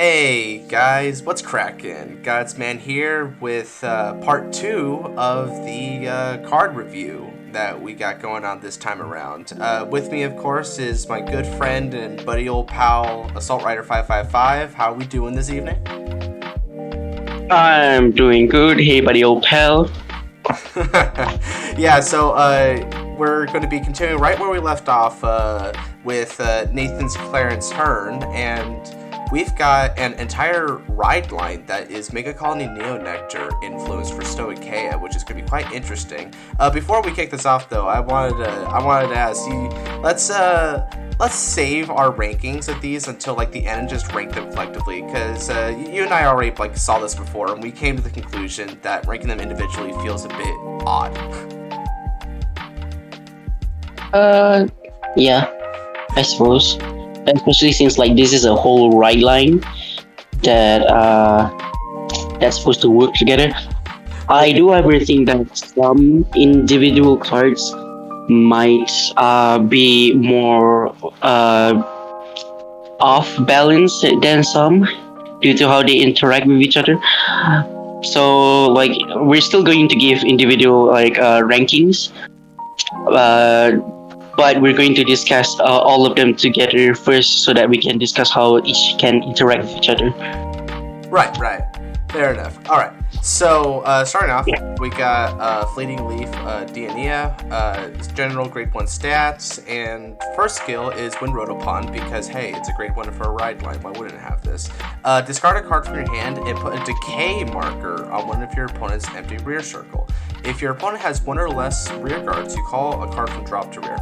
Hey guys, what's crackin'? Godsman here with part 2 of the card review that we got going on this time around. With me, of course, is my good friend and buddy old pal, AssaultRider555. How are we doing this evening? I'm doing good. Hey, buddy, old pal. Yeah, so we're going to be continuing right where we left off with Nathan's Clarence Hearn, and we've got an entire Rideline that is Megacolony Neo-Nectar influenced for Stoicheia, which is going to be quite interesting. Before we kick this off, though, I wanted to ask you, let's save our rankings of these until like the end and just rank them collectively, because you and I already like saw this before, and we came to the conclusion that ranking them individually feels a bit odd. Yeah, I suppose. Especially since like this is a whole Rideline that that's supposed to work together. I do ever think that some individual cards might be more off balance than some due to how they interact with each other. So like we're still going to give individual like rankings, but we're going to discuss all of them together first so that we can discuss how each can interact with each other. Right. Fair enough. All right. So, starting off, we got Fleeting Leaf, Dionia, general grade 1 stats, and first skill is Wind Rotopond because, hey, it's a grade 1 for a Rideline. Why wouldn't it have this? Discard a card from your hand and put a Decay marker on one of your opponent's empty rear circle. If your opponent has one or less rear guards, you call a card from drop to rear.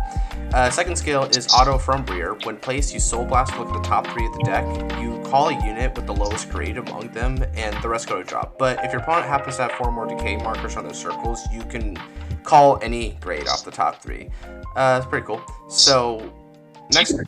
Second skill is Auto from rear. When placed, you Soul Blast, look at the top 3 of the deck. You call a unit with the lowest grade among them, and the rest go to drop. But if your opponent happens to have 4 more Decay markers on their circles, you can call any grade off the top 3. It's pretty cool. So, next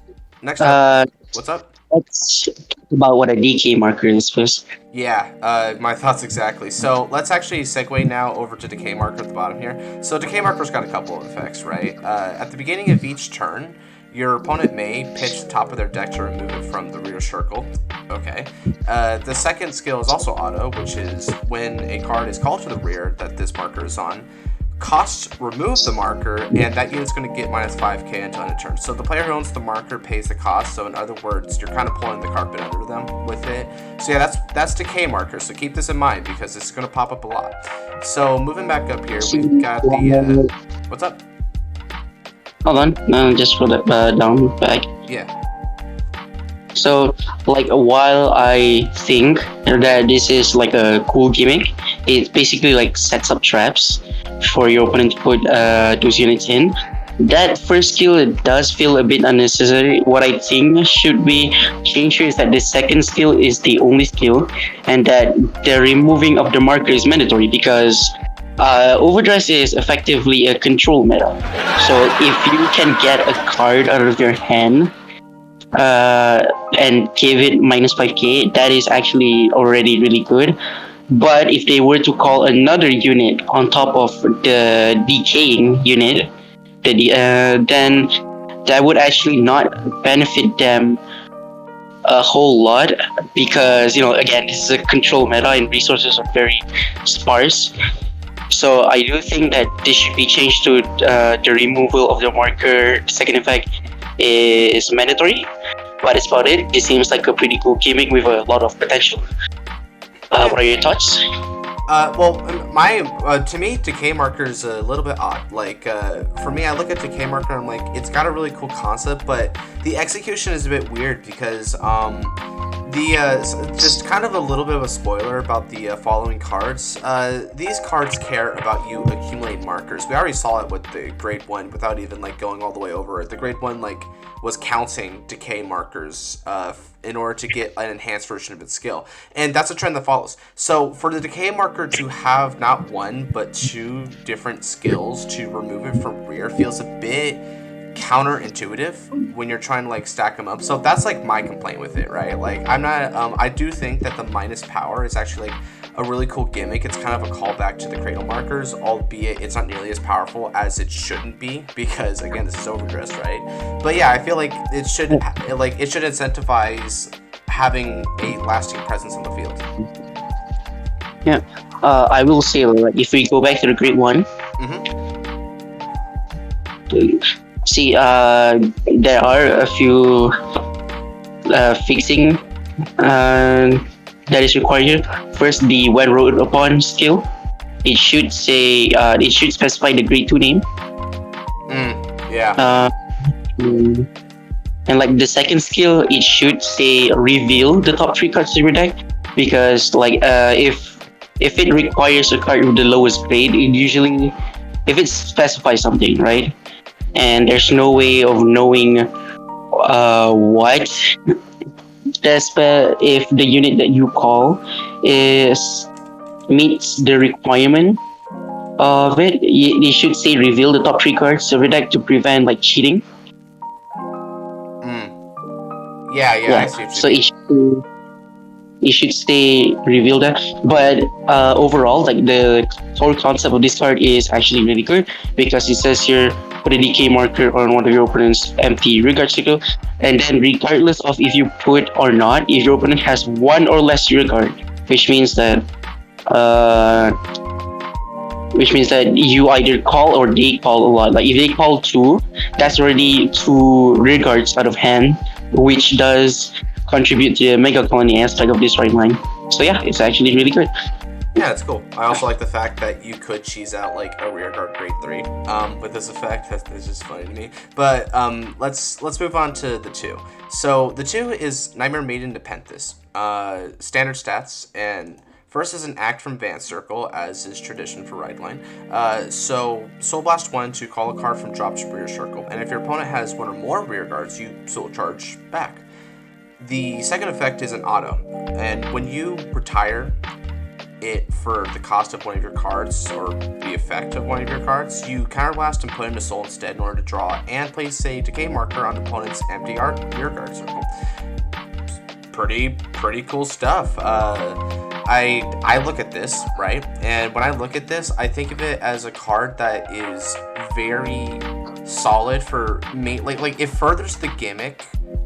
up, what's up? Let's talk about what a Decay marker is first. Yeah, my thoughts exactly. So let's actually segue now over to Decay Marker at the bottom here. So Decay Marker's got a couple of effects, right? At the beginning of each turn, your opponent may pitch the top of their deck to remove it from the rear circle. Okay. The second skill is also auto, which is when a card is called to the rear that this marker is on, costs remove the marker, and that unit's going to get minus 5k until end of turn. So the player who owns the marker pays the cost. So in other words, you're kind of pulling the carpet under them with it. So yeah, that's Decay marker. So keep this in mind because it's going to pop up a lot. So moving back up here, we've got the what's up? Hold on, no, just put it down back. Yeah. So, like, while I think that this is like a cool gimmick, it basically like sets up traps for your opponent to put those units in. That first skill does feel a bit unnecessary. What I think should be changed is that the second skill is the only skill, and that the removing of the marker is mandatory because Overdress is effectively a control meta. So if you can get a card out of your hand and give it minus 5k, that is actually already really good. But if they were to call another unit on top of the decaying unit, then that would actually not benefit them a whole lot because, you know, again, this is a control meta and resources are very sparse. So I do think that this should be changed to the removal of the marker. Second effect is mandatory, but that's about it. It seems like a pretty cool gimmick with a lot of potential. What are your thoughts? Well, to me, Decay Marker is a little bit odd. Like, for me, I look at Decay Marker and I'm like, it's got a really cool concept, but the execution is a bit weird because, just kind of a little bit of a spoiler about the following cards. These cards care about you accumulating markers. We already saw it with the grade 1 without even like going all the way over it. The grade 1 like was counting Decay markers in order to get an enhanced version of its skill. And that's a trend that follows. So for the Decay marker to have not one but 2 different skills to remove it from rear feels a bit counterintuitive when you're trying to like stack them up. So that's like my complaint with it, right? Like I'm not I do think that the minus power is actually like a really cool gimmick. It's kind of a callback to the cradle markers, albeit it's not nearly as powerful as it shouldn't be because again, this is overdressed, right? But yeah, I feel like it should incentivize having a lasting presence on the field. Yeah. I will say, like, if we go back to the grade 1, see, there are a few fixing that is required. First, the when rolled upon skill. It should say, it should specify the grade 2 name. Yeah. And like the second skill, it should say reveal the top 3 cards of your deck, because like if it requires a card with the lowest grade, it usually, if it specifies something, right, and there's no way of knowing what if the unit that you call meets the requirement of it, you should say reveal the top 3 cards of your deck to prevent like cheating. Yeah. I see what so you mean. it should stay reveal that. But overall, like the whole concept of this card is actually really good, because it says here, put a decay marker on one of your opponent's empty rearguard circle, and then regardless of if you put or not, if your opponent has 1 or less rearguard, which means that you either call or they call a lot. Like if they call 2, that's already 2 rearguards out of hand, which does contribute to the Megacolony aspect of this Rideline. So yeah, it's actually really good. Yeah, it's cool. I also like the fact that you could cheese out like a rearguard grade 3 with this effect. That's just funny to me. But let's move on to the 2. So the 2 is Nightmare Maiden Nepenthes. Standard stats, and first is an act from Vance Circle, as is tradition for Rideline. So Soul Blast 1 to call a card from drop to rear circle, and if your opponent has 1 or more rear guards, you Soul Charge back. The second effect is an auto, and when you retire it for the cost of one of your cards, or the effect of one of your cards, you counterblast and put in a soul instead in order to draw, and place a decay marker on the opponent's empty rear guard circle. Pretty cool stuff. I look at this, right, and when I look at this, I think of it as a card that is very solid for me. Like it furthers the gimmick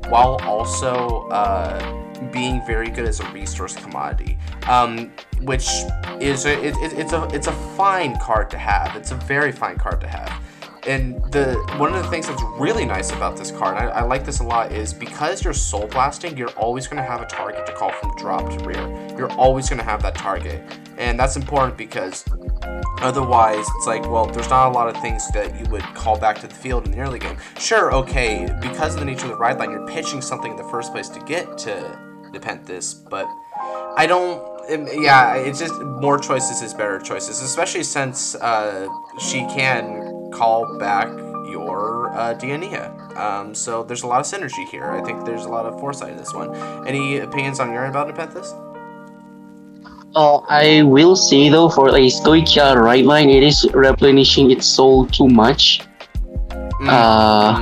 while also being very good as a resource commodity, which is it's a fine card to have. It's a very fine card to have. And one of the things that's really nice about this card, and I like this a lot, is because you're soul blasting, you're always going to have a target to call from drop to rear. You're always going to have that target, and that's important because otherwise it's like, well, there's not a lot of things that you would call back to the field in the early game. Sure, okay, because of the nature of the Rideline, you're pitching something in the first place to get to Nepenthes, but I don't. Yeah, it's just more choices is better choices, especially since she can call back your Diania. So there's a lot of synergy here. I think there's a lot of foresight in this one. Any opinions on your end about Nepenthes? I will say though, for a Stoichia Rideline, it is replenishing its soul too much. But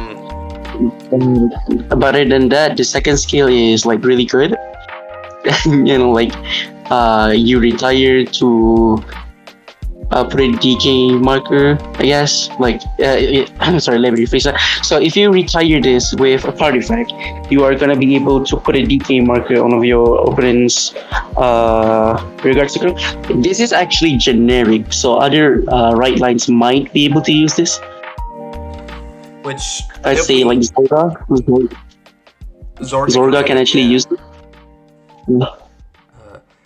other than that, the second skill is like really good. You know, like you retire to put a decay marker, I guess. Like, sorry, let me rephrase that. So if you retire this with a card effect, you are gonna be able to put a decay marker on one of your opponent's rearguard circle. This is actually generic, so other Ridelines might be able to use this. Which I'd say like Zorga can actually use it.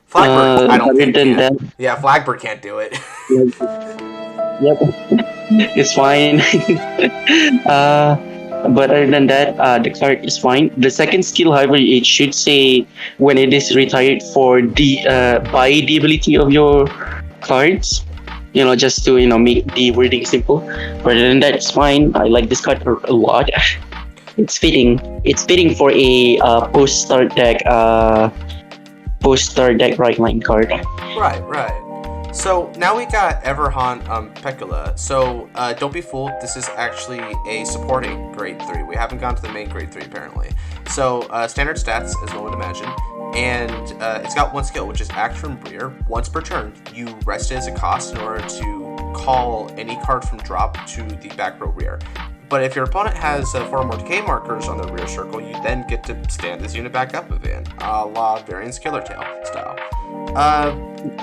Flagbird, I don't think that. Yeah, Flagbird can't do it. Yep, it's fine. But other than that, the card is fine. The second skill, however, it should say when it is retired for by the ability of your cards. You know, just to make the wording simple. But other than that, it's fine. I like this card a lot. It's fitting. It's fitting for a post-start deck Rideline card. Right. So now we got Everhaunt Pecula. So don't be fooled, this is actually a supporting grade 3. We haven't gone to the main grade 3 apparently. So standard stats, as one would imagine, and it's got 1 skill, which is act from rear. Once per turn, you rest it as a cost in order to call any card from drop to the back row rear. But if your opponent has 4 more decay markers on the rear circle, you then get to stand this unit back up again, a la Variant's Killer Tail style.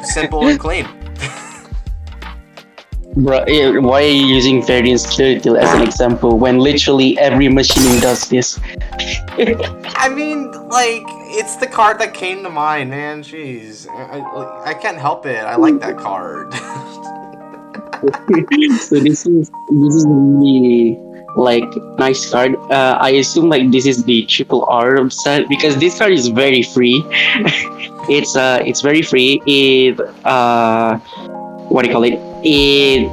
Simple and clean. Bro, why are you using Variance Clear as an example when literally every machining does this? I mean, like, it's the card that came to mind, man. Jeez. I can't help it. I like that card. So this is really like nice card. I assume like this is the triple R set because this card is very free. It's very free. It what do you call it? It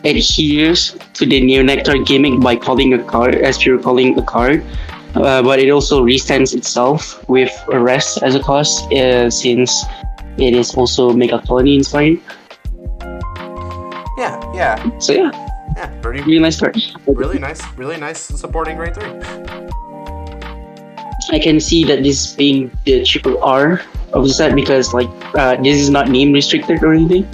adheres to the Neonectar gimmick by calling a card as you're calling a card. But it also restands itself with Arrest as a cost, since it is also Megacolony inspired. Yeah. So yeah, really nice card. Really nice supporting grade 3. I can see that this being the triple R of the set because like this is not name restricted or anything.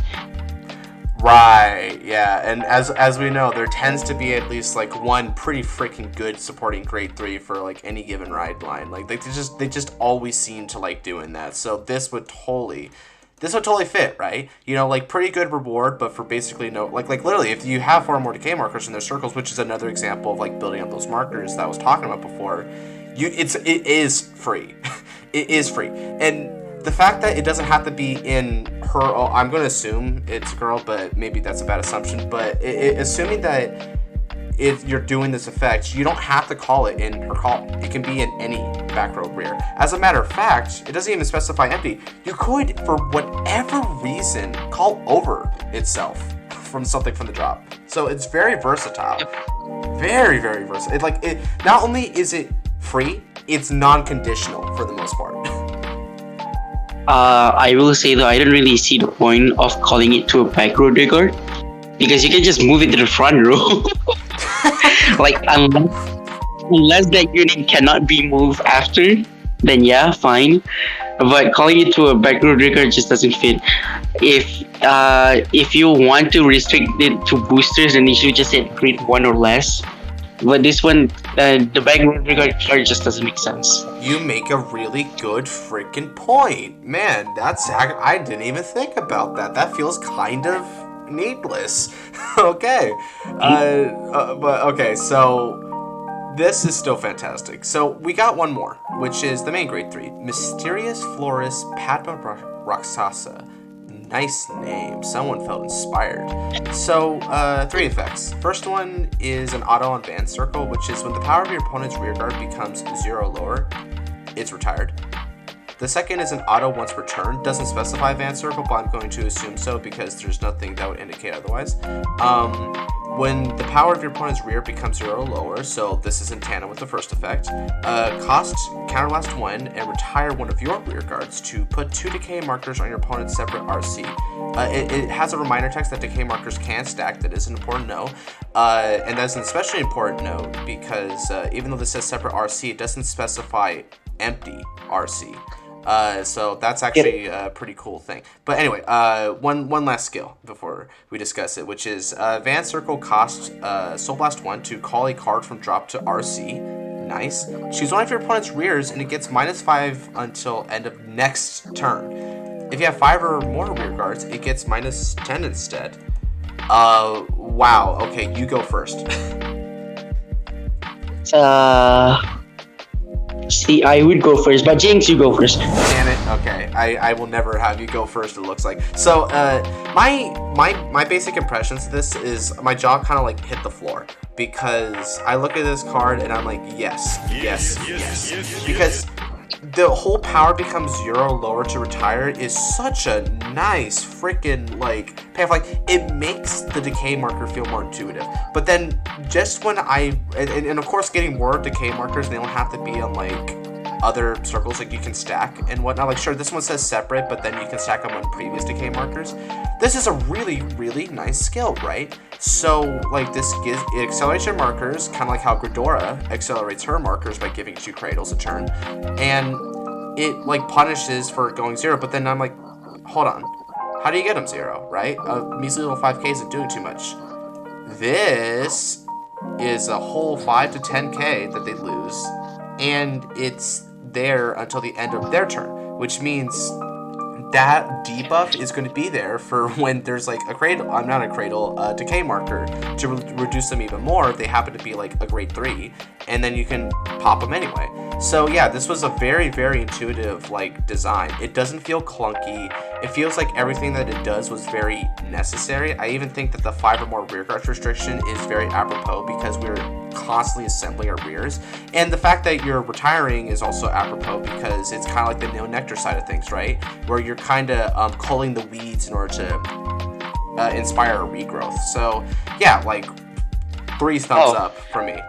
Right, yeah, and as we know, there tends to be at least like one pretty freaking good supporting grade 3 for like any given ride line. Like they just always seem to like doing that. So this would totally fit, right? You know, like pretty good reward, but for basically no, like literally, if you have 4 more decay markers in their circles, which is another example of like building up those markers that I was talking about before, it is free. It is free, and the fact that it doesn't have to be in her, I'm going to assume it's a girl, but maybe that's a bad assumption, but assuming that if you're doing this effect, you don't have to call it in her call. It can be in any back row rear. As a matter of fact, it doesn't even specify empty. You could, for whatever reason, call over itself from something from the drop. So it's very versatile. Very, very versatile. Not only is it free, it's non-conditional for the most part. I will say though, I don't really see the point of calling it to a back row guard because you can just move it to the front row. Like unless that unit cannot be moved after, then yeah, fine. But calling it to a back row guard just doesn't fit. If you want to restrict it to boosters, then you should just hit grade 1 or less. But this one, the back row card just doesn't make sense. You make a really good freaking point. Man, I didn't even think about that. That feels kind of needless. Okay. But okay, so this is still fantastic. So we got one more, which is the main grade 3. Mysterious Florist Padma Raksasa. Nice name. Someone felt inspired. So, 3 effects. First one is an auto on Van Circle, which is when the power of your opponent's rearguard becomes 0 or lower, it's retired. The second is an auto once returned. Doesn't specify Van Circle, but I'm going to assume so because there's nothing that would indicate otherwise. When the power of your opponent's rear becomes 0 or lower, so this is in tandem with the first effect, cost counterlast 1 and retire one of your rear guards to put 2 decay markers on your opponent's separate RC. It has a reminder text that decay markers can stack. That is an important note. And that's an especially important note because even though this says separate RC, it doesn't specify empty RC. So that's actually a pretty cool thing. But anyway, one last skill before we discuss it, which is Van Circle costs Soul Blast 1 to call a card from drop to RC. Nice. Choose one of your opponent's rears and it gets -5 until end of next turn. If you have 5 or more rear guards, it gets -10 instead. Wow. Okay, you go first. See, I would go first, but Jinx, you go first. Damn it. Okay, I will never have you go first. It looks like. So, my basic impressions of this is my jaw kind of like hit the floor because I look at this card and I'm like, yes, because the whole power becomes 0 lower to retire is such a nice freaking like payoff. Like it makes the decay marker feel more intuitive. But then just when and of course getting more decay markers, they don't have to be on like other circles, like you can stack and whatnot. Like sure, this one says separate, but then you can stack them on previous decay markers. This is a really, really nice skill, right? So like it accelerates your markers, kind of like how Gridora accelerates her markers by giving 2 cradles a turn, and it like punishes for going 0. But then I'm like, hold on, how do you get them 0, right? A measly little 5k isn't doing too much. this is a whole 5 to 10k that they lose, and it's there until the end of their turn, which means that debuff is going to be there for when there's like a cradle, a decay marker to reduce them even more if they happen to be like a grade 3, and then you can pop them anyway. So yeah, this was a very, very intuitive like design. It doesn't feel clunky. It feels like everything that it does was very necessary. I even think that the 5 or more rear guards restriction is very apropos because we're constantly assembling our rears, and the fact that you're retiring is also apropos because it's kind of like the Neo Nectar side of things, right? Where you're kind of culling the weeds in order to inspire a regrowth. So yeah, like 3 thumbs up for me.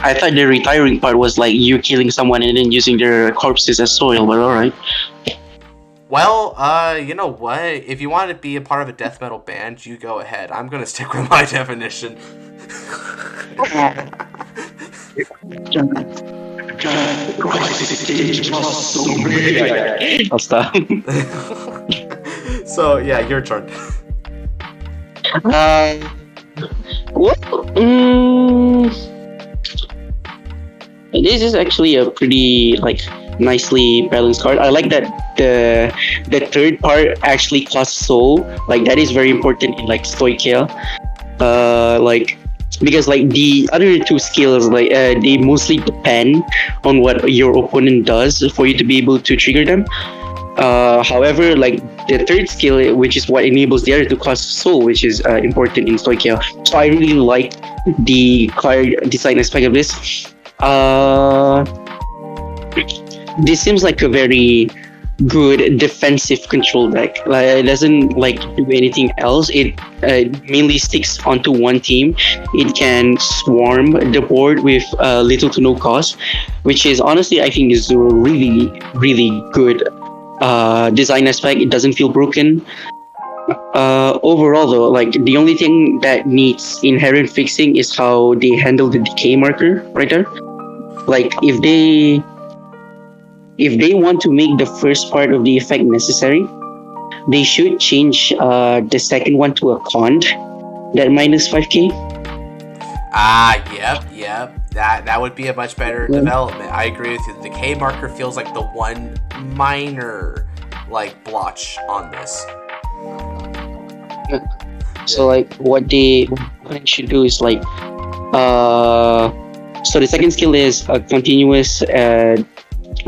I thought the retiring part was like you killing someone and then using their corpses as soil, but alright. Well, you know what? If you want to be a part of a death metal band, you go ahead. I'm gonna stick with my definition. I'll stop. So yeah, your turn. This is actually a pretty like nicely balanced card. I like that the third part actually costs soul. Like that is very important in like Stoichia. Like because like the other 2 skills like they mostly depend on what your opponent does for you to be able to trigger them. However, like the third skill, which is what enables the other to cost soul, which is important in Stoichia. So I really like the card design aspect of this. This seems like a very good defensive control deck. Like it doesn't like do anything else. It mainly sticks onto one team. It can swarm the board with little to no cost, which is honestly I think is a really, really good design aspect. It doesn't feel broken. Overall though, like the only thing that needs inherent fixing is how they handle the decay marker right there. Like if they want to make the first part of the effect necessary, they should change the second one to a cond, that minus 5k. Yep. That would be a much better development. I agree with you. The decay marker feels like the one minor like blotch on this. So like what they should do is like so the second skill is a continuous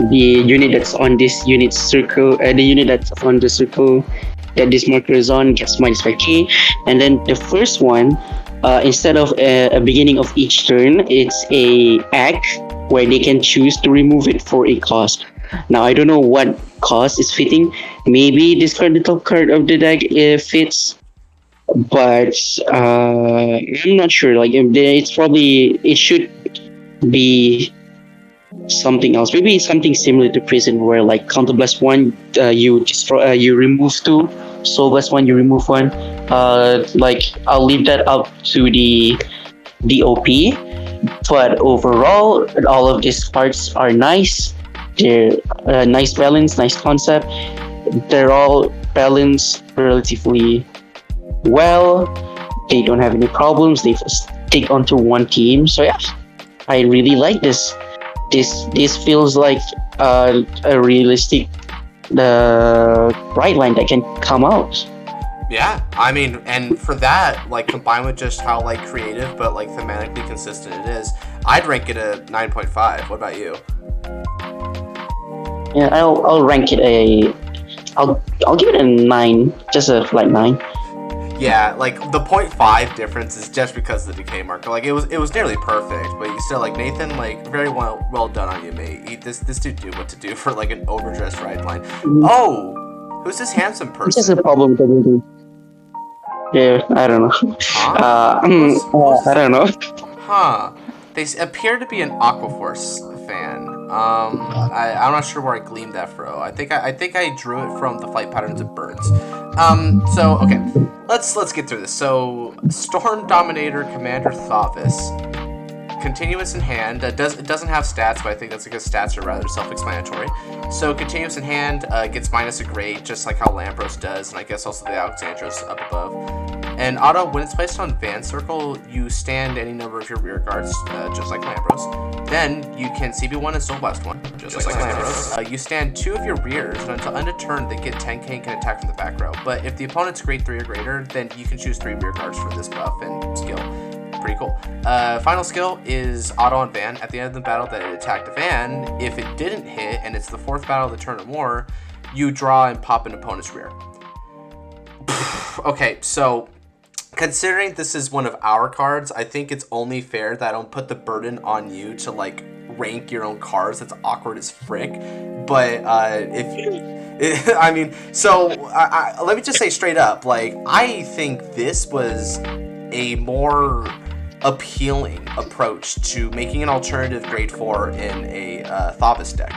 the unit that's on this unit's circle, the unit that's on the circle that this marker is on gets minus 5k, and then the first one, instead of a beginning of each turn, it's a act where they can choose to remove it for a cost. Now I don't know what cost is fitting. Maybe discard the top card of the deck fits, but I'm not sure. Like it should be something else. Maybe something similar to Prison, where like counter blast 1, you destroy, you remove 2. Soul blast 1, you remove 1. Like I'll leave that up to the OP. But overall, all of these cards are nice. They're nice balance, nice concept. They're all balanced relatively well. They don't have any problems. They stick onto one team. So yeah, I really like this. This feels like a realistic Rideline that can come out. Yeah, I mean, and for that, like combined with just how like creative but like thematically consistent it is, I'd rank it a 9.5. What about you? Yeah, I'll rank it I'll give it a 9, just a flat 9. Yeah, like the 0.5 difference is just because of the decay marker. Like it was nearly perfect, but you still like Nathan, like very well done on you, mate. This dude knew what to do for like an overdressed Rideline. Oh, who's this handsome person? It's just a problem that we do. Yeah, I don't know. Huh? I don't know. Huh? They appear to be an Aquaforce fan. I'm not sure where I gleaned that from. I think I drew it from the flight patterns of birds. So okay, let's get through this. So Storm Dominator Commander Thavas, continuous in hand. It doesn't have stats, but I think that's because stats are rather self-explanatory. So continuous in hand gets minus a grade, just like how Lampros does, and I guess also the Alexandros up above. And auto, when it's placed on Van Circle, you stand any number of your rear guards, just like Lambros. Then you can CB1 and Soul Blast 1, just like Lambros. You stand 2 of your rears, and until end of turn, they get 10k and can attack from the back row. But if the opponent's grade 3 or greater, then you can choose 3 rear guards for this buff and skill. Pretty cool. Final skill is auto on Van. At the end of the battle that it attacked a Van, if it didn't hit, and it's the 4th battle of the turn or more, you draw and pop an opponent's rear. Okay, so considering this is one of our cards, I think it's only fair that I don't put the burden on you to like rank your own cards. That's awkward as frick. But I mean, so let me just say straight up, like, I think this was a more appealing approach to making an alternative grade 4 in a Thavas deck.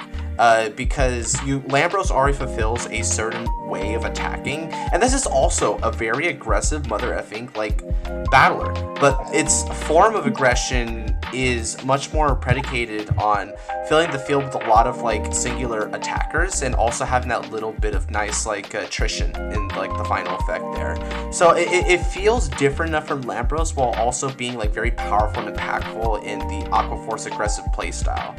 Because Lambros already fulfills a certain way of attacking, and this is also a very aggressive mother effing like battler, but its form of aggression is much more predicated on filling the field with a lot of like singular attackers and also having that little bit of nice like attrition in like the final effect there. So it feels different enough from Lambros while also being like very powerful and impactful in the Aquaforce aggressive playstyle.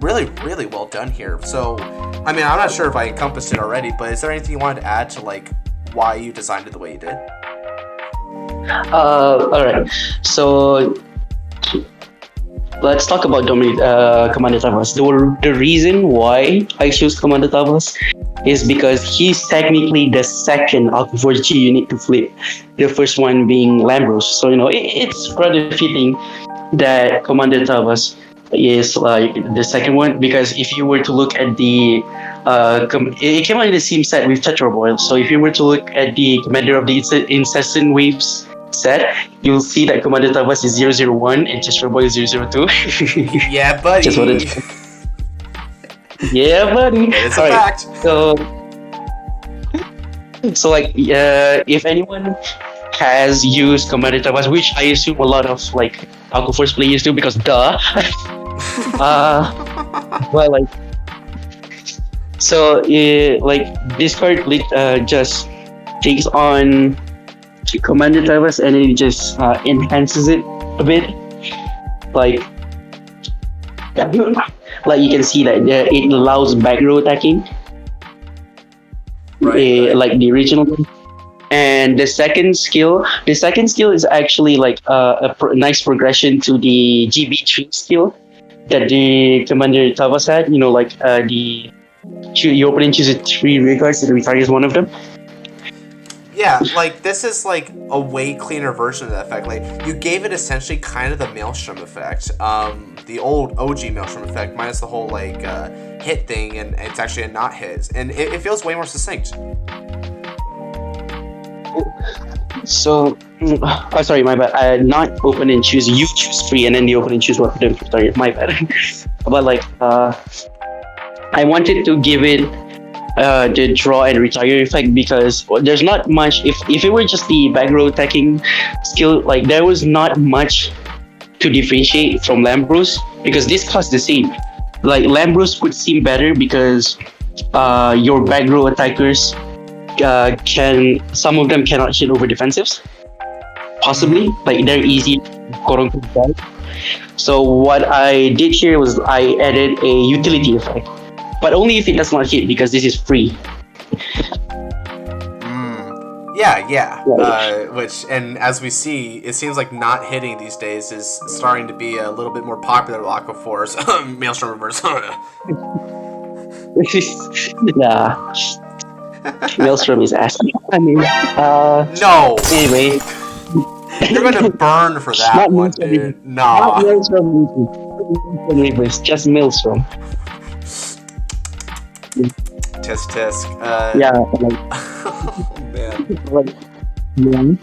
Really, really well done here. So, I mean, I'm not sure if I encompassed it already, but is there anything you wanted to add to like why you designed it the way you did? Alright. So let's talk about Commander Thavas. The reason why I chose Commander Thavas is because he's technically the second Aquaforce G unit to flip. The first one being Lambros. So, it's rather fitting that Commander Thavas is like the second one, because if you were to look at the it came out in the same set with Tetra Boil. So if you were to look at the Commander of the Incessant Waves set, you'll see that Commander Thavas is 001 and Tetra Boil is 002. Yeah, buddy. Just what it is. Yeah, buddy. It's a fact. So like, if anyone has used Commander Thavas, which I assume a lot of like Aquaforce players do, because duh. Well, like, so like this card just takes on Commander Thavas and it just enhances it a bit. Like you can see that it allows back row attacking, right. Like the original one. And the second skill is actually like a nice progression to the GB3 skill that the Commander Thavas had. Like your opponent chooses 3 rear guards and retargets one of them. Yeah, like this is like a way cleaner version of that effect. Like you gave it essentially kind of the Maelstrom effect, the old OG Maelstrom effect minus the whole like hit thing, and it's actually a not hit, and it feels way more succinct. So, sorry, my bad. Not open and choose. You choose 3, and then the opponent choose one of them to target. My bad. But like, I wanted to give it the draw and retire effect because there's not much. If it were just the back row attacking skill, like there was not much to differentiate from Lambros, because this costs the same. Like Lambros would seem better because your back row attackers. Some of them cannot hit over defensives, possibly, like they're easy quote-unquote. So what I did here was I added a utility effect, but only if it does not hit, because this is free. Yeah. Which, and as we see, it seems like not hitting these days is starting to be a little bit more popular with Aquaforce. Maelstrom Reverse. Yeah. Maelstrom is asking. I mean, no. Anyway, you're gonna burn for that not one, Maelstrom, dude. No. Not Maelstrom Reverse, just Maelstrom. Tisk. Yeah. Oh man.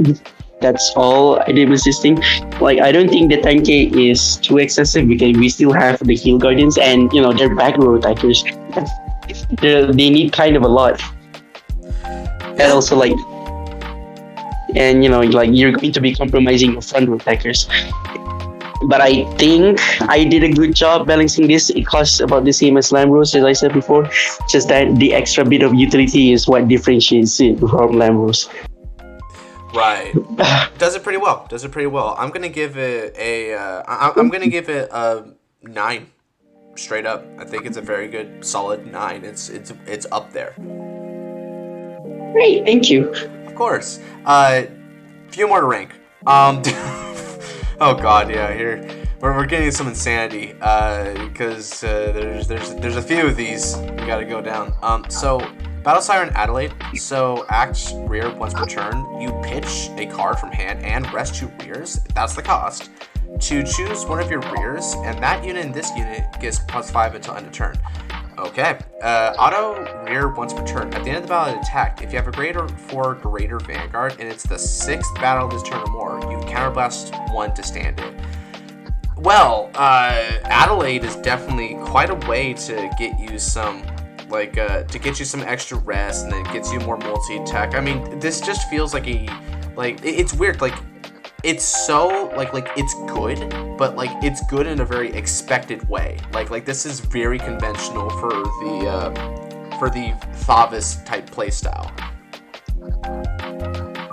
That's all I did with this thing. Like, I don't think the 10k is too excessive because we still have the Heal Guardians and they're back row attackers. They need kind of a lot. And also like you're going to be compromising your front row attackers. But I think I did a good job balancing this. It costs about the same as Lambros, as I said before. Just that the extra bit of utility is what differentiates it from Lambros. Right. Does it pretty well. I'm gonna give it I'm gonna give it a 9. Straight up. I think it's a very good, solid 9. It's up there. Great, thank you. Of course. Few more to rank. Oh god, yeah. Here we're getting some insanity. Because there's a few of these we gotta go down. So Battle Siren Adelaide. So act rear once per turn. You pitch a card from hand and rest 2 rears. That's the cost. To choose one of your rears, and that unit in this unit gets +5 until end of turn. Okay. Auto rear once per turn. At the end of the battle attack, if you have a greater 4 greater Vanguard and it's the 6th battle of this turn or more, you counterblast 1 to stand it. Well, Adelaide is definitely quite a way to get you some extra rest, and then it gets you more multi-attack. I mean, this just feels like it's weird, like it's so like it's good, but like it's good in a very expected way. Like this is very conventional for the Thavas type playstyle.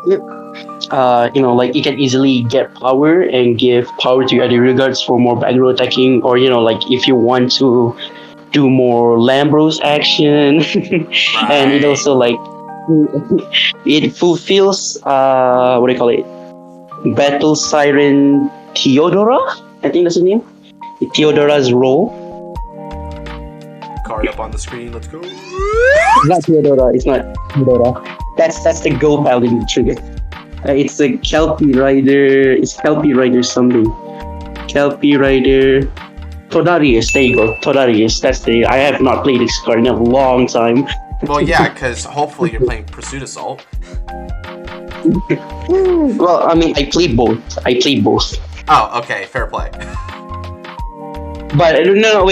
Yep. Like you can easily get power and give power to your other regards for more back row attacking, or like if you want to do more Lambros action. Right. And it also like it fulfills what do you call it? Battle Siren Theodora? I think that's the name. Theodora's role. Card up on the screen, let's go. Not Theodora, it's not Theodora. That's the Go Paladin trigger. It's a Kelpie Rider. It's Kelpie Rider something. Kelpie Rider. Todarius. There you go. Todarius. I have not played this card in a long time. Well, yeah, because hopefully you're playing Pursuit Assault. Well, I mean, I played both. Oh, okay, fair play. But no.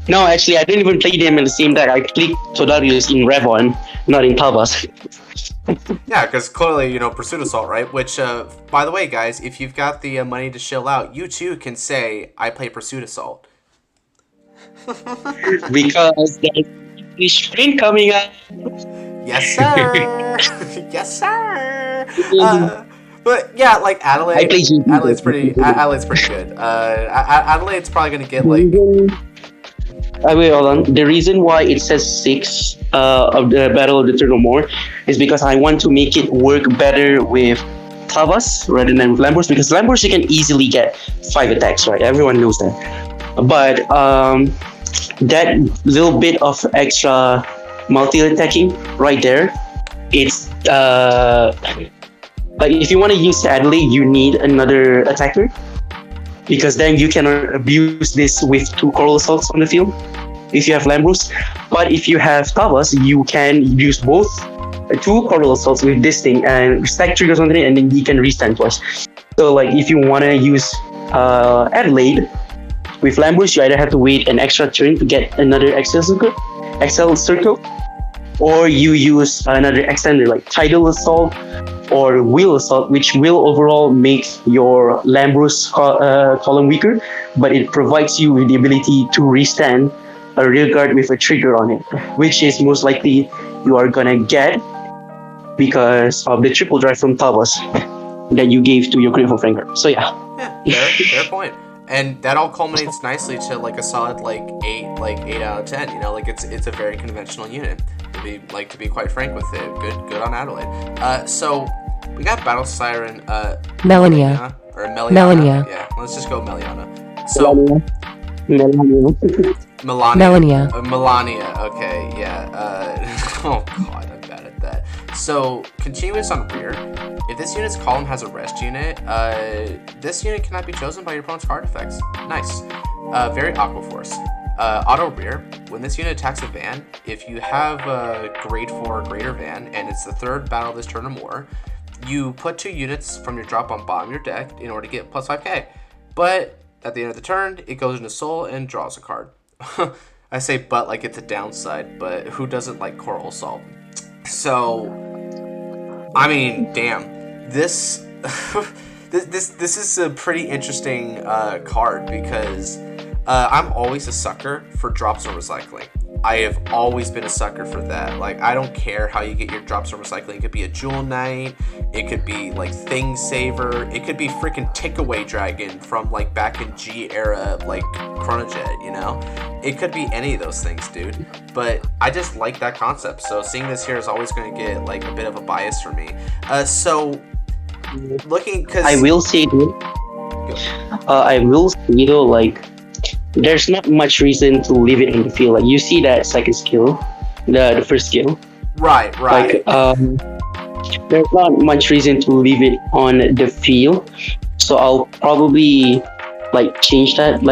No, actually, I didn't even play them in the same deck. I played Todarius in Revon, not in Thavas. Yeah, because clearly, Pursuit Assault, right? Which, by the way, guys, if you've got the money to shill out, you too can say, I play Pursuit Assault. Because there's a sprint coming up. Yes, sir. Yes, sir. But yeah, like Adelaide's pretty good. Adelaide's probably gonna get like. Wait, hold on. The reason why it says 6 of the Battle of the Turn or More is because I want to make it work better with Thavas rather than with Lambros, because Lambros you can easily get 5 attacks, right? Everyone knows that. But that little bit of extra multi-attacking right there, it's like if you want to use Adelaide, you need another attacker, because then you cannot abuse this with 2 Coral Assaults on the field if you have Lambros. But if you have Thavas, you can use both 2 Coral Assaults with this thing and stack triggers on it, and then you can restand twice. So like if you want to use Adelaide with Lambros, you either have to wait an extra turn to get another Excel circle, or you use another extender like Tidal Assault or Wheel Assault, which will overall make your Lambros column weaker, but it provides you with the ability to restand a rear guard with a trigger on it, which is most likely you are gonna get because of the triple drive from Thavas that you gave to your Grateful Vanguard. So yeah. Yeah, fair point. And that all culminates nicely to like a solid like 8 out of 10. Like it's a very conventional unit. To be quite frank with it. Good on Adelaide. So we got Battle Siren Melania. Melania. Yeah, let's just go Meliana. So Melania. Melania. Okay, yeah. Oh god, I'm bad at that. So continuous on rear. If this unit's column has a rest unit, this unit cannot be chosen by your opponent's card effects. Nice. Very Aqua Force. Auto rear. When this unit attacks a van, if you have a grade 4 or greater van and it's the 3rd battle of this turn or more, you put 2 units from your drop on bottom of your deck in order to get plus 5k. But at the end of the turn, it goes into Soul and draws a card. I say but like it's a downside, but who doesn't like Coral Assault? So, I mean, damn. This this is a pretty interesting card because I'm always a sucker for drops or recycling. I have always been a sucker for that. Like, I don't care how you get your drops from recycling. It could be a Jewel Knight, it could be like Thing Saver, it could be freaking Tickaway Dragon from like back in G era, like Chronojet, you know? It could be any of those things, dude. But I just like that concept. So seeing this here is always going to get like a bit of a bias for me. So looking, because I will say though, like, there's not much reason to leave it on the field. Like, you see that second skill, the first skill. Right. Like, there's not much reason to leave it on the field. So I'll probably like change that.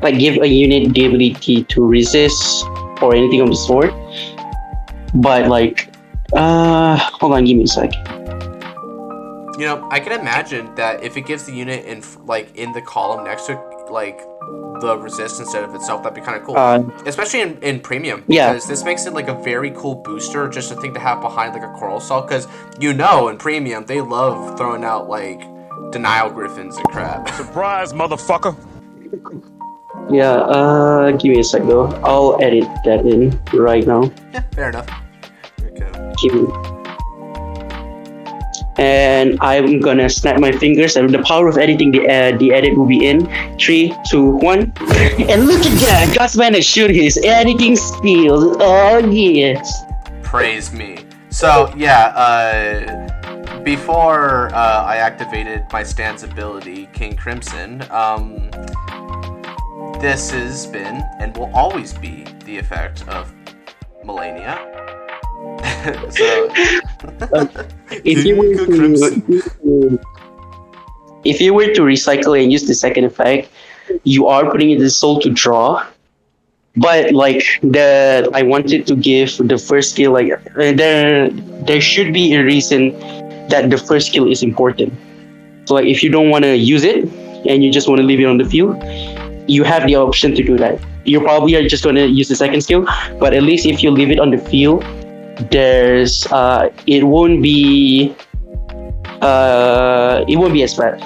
Like give a unit the ability to resist or anything of the sort. But like, hold on, give me a sec. You know, I can imagine that if it gives the unit in the column next to it, like the resist instead of itself, that'd be kind of cool. Especially in premium, because this makes it like a very cool booster, just a thing to have behind like a Coral Assault, because in premium they love throwing out like Denial Griffins and crap. Surprise, motherfucker! Yeah, give me a sec though. I'll edit that in right now. Yeah, fair enough. Okay. And I'm gonna snap my fingers, and the power of editing, the edit will be in 3, 2, 1. And look at that, Godsman has shoot his editing skills. Oh yes. Praise me. So yeah, before I activated my Stan's ability, King Crimson, this has been and will always be the effect of Melania. So if you were to recycle and use the second effect, you are putting in the soul to draw. But like I wanted to give the first skill, like there should be a reason that the first skill is important. So like, if you don't want to use it and you just want to leave it on the field, you have the option to do that. You probably are just going to use the second skill, but at least if you leave it on the field, there's it won't be as bad.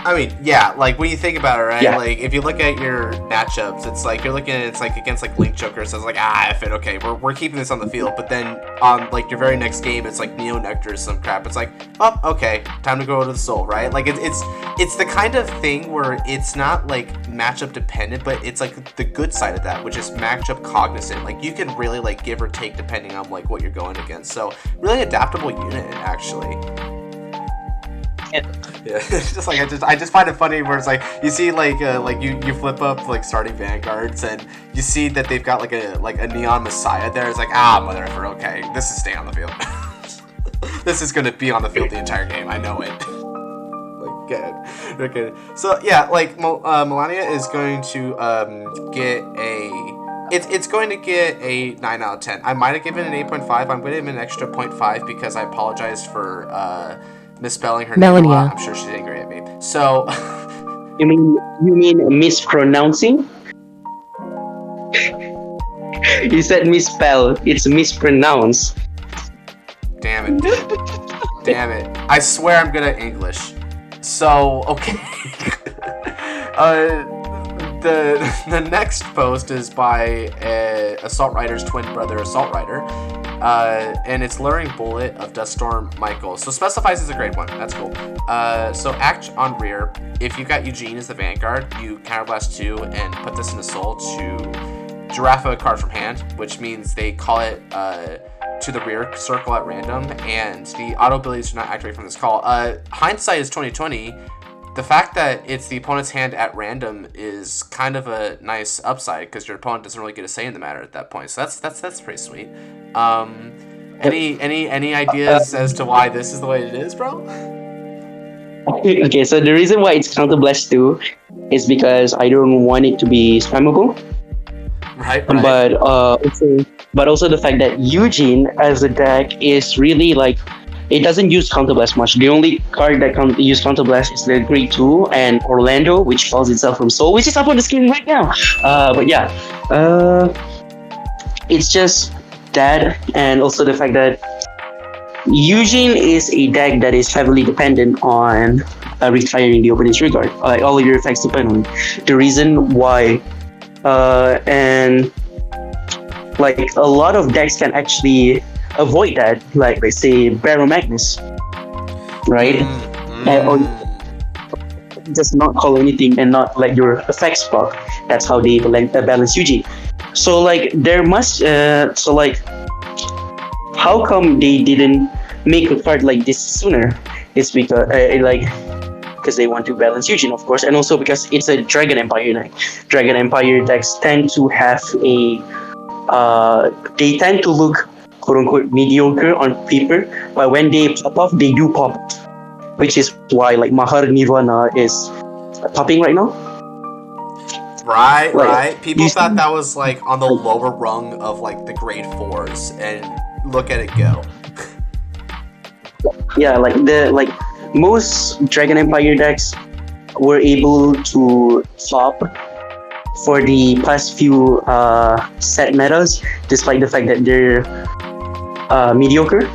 I mean, yeah, like when you think about it, right? Yeah. Like if you look at your matchups, it's like you're looking at it's like against like Link Joker, so it's like F it, okay, we're keeping this on the field. But then on like your very next game, it's like Neo Nectar or some crap. It's like, oh, okay, time to go to the soul, right? Like it's the kind of thing where it's not like matchup dependent, but it's like the good side of that, which is matchup cognizant. Like you can really like give or take depending on like what you're going against. So really adaptable unit actually. Yeah, it's just like I just find it funny where it's like you see like you flip up like starting vanguards and you see that they've got like a neon messiah there. It's like mother effer, okay, this is staying on the field. This is gonna be on the field the entire game. I know it. Like good. Okay. So yeah, like Melania is going to get a. It's going to get a 9 out of 10. I might have given it an 8.5. I'm going to give it an extra 0.5 because I apologize for misspelling her name a lot. I'm sure she's angry at me. So you mean mispronouncing? You said misspell. It's mispronounced. Damn it. Damn it. I swear I'm good at English. So okay. The next post is by Assault Rider's twin brother, Assault Rider. And it's Luring Bullet of Duststorm Michael. So specifies as a grade 1. That's cool. So act on rear. If you've got Eugene as the Vanguard, you counterblast 2 and put this in the soul to Giraffe a card from hand, which means they call it to the rear circle at random, and the auto abilities do not activate from this call. Hindsight is 2020. The fact that it's the opponent's hand at random is kind of a nice upside because your opponent doesn't really get a say in the matter at that point. So that's pretty sweet. Any ideas as to why this is the way it is, bro? Okay, so the reason why it's counterblast 2 is because I don't want it to be spammable. Right. But also the fact that Eugene as a deck is really like, it doesn't use counterblast much. The only card that can use counterblast is the grade 2 and Orlando, which calls itself from Soul, which is up on the screen right now. But yeah, it's just that, and also the fact that Eugene is a deck that is heavily dependent on retiring the opponent's regard. All of your effects depend on it. The reason why And like a lot of decks can actually avoid that, like let's say Baron Magnus, right? Or just not call anything and not let your effects block. That's how they balance Eugene. So like there must so like how come they didn't make a card like this sooner? It's because because they want to balance Eugene, of course, and also because it's a Dragon Empire deck. Dragon Empire decks tend to have they tend to look quote unquote mediocre on paper, but when they pop off, they do pop, which is why like Mahar Nirvana is popping right now. Right. People thought that was like on the lower rung of like the grade 4s, and look at it go. Yeah, like most Dragon Empire decks were able to top for the past few set metas, despite the fact that they're mediocre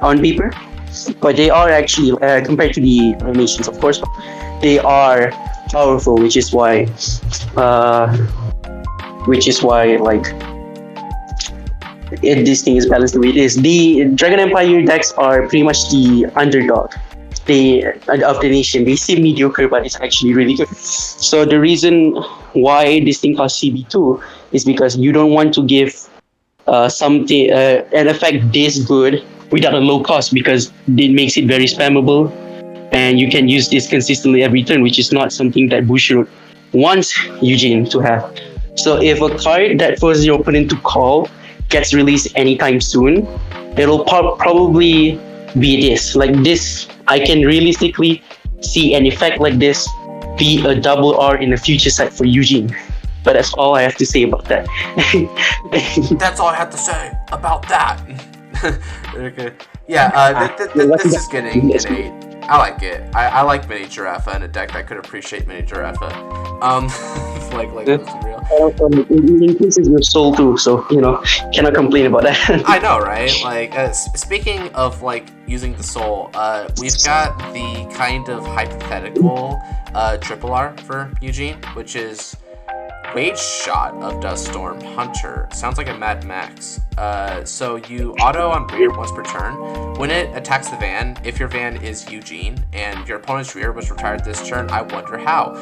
on paper. But they are actually, compared to the animations, of course, they are powerful, which is why like this thing is balanced the way it is. The Dragon Empire decks are pretty much the underdog of the nation. They seem mediocre, but it's actually really good. So the reason why this thing costs CB2 is because you don't want to give something an effect this good without a low cost, because it makes it very spammable, and you can use this consistently every turn, which is not something that Bushiroad wants Eugene to have. So if a card that forces your opponent to call gets released anytime soon, it'll probably be this. Like this, I can realistically see an effect like this be a double R in a future set for Eugene. But that's all I have to say about that. That's all I have to say about that. Okay. Yeah, this is getting an 8. I like it. I like Mini Giraffe and a deck that could appreciate Mini Giraffe. like real. It increases your soul too, so cannot complain about that. I know, right? Like, speaking of like using the soul, we've got the kind of hypothetical triple R for Eugene, which is Rage Shot of Duststorm Hunter. Sounds like a Mad Max. So you auto on rear once per turn. When it attacks the van, if your van is Eugene and your opponent's rear was retired this turn, I wonder how.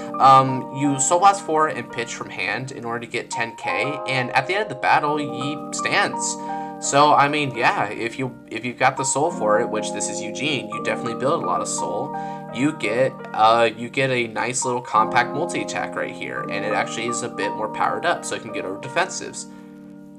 You Soul Blast 4 and pitch from hand in order to get 10k, and at the end of the battle, he stands. So I mean, yeah, if you've got the soul for it, which this is Eugene, you definitely build a lot of soul. You get a nice little compact multi-attack right here, and it actually is a bit more powered up, so it can get over defensives.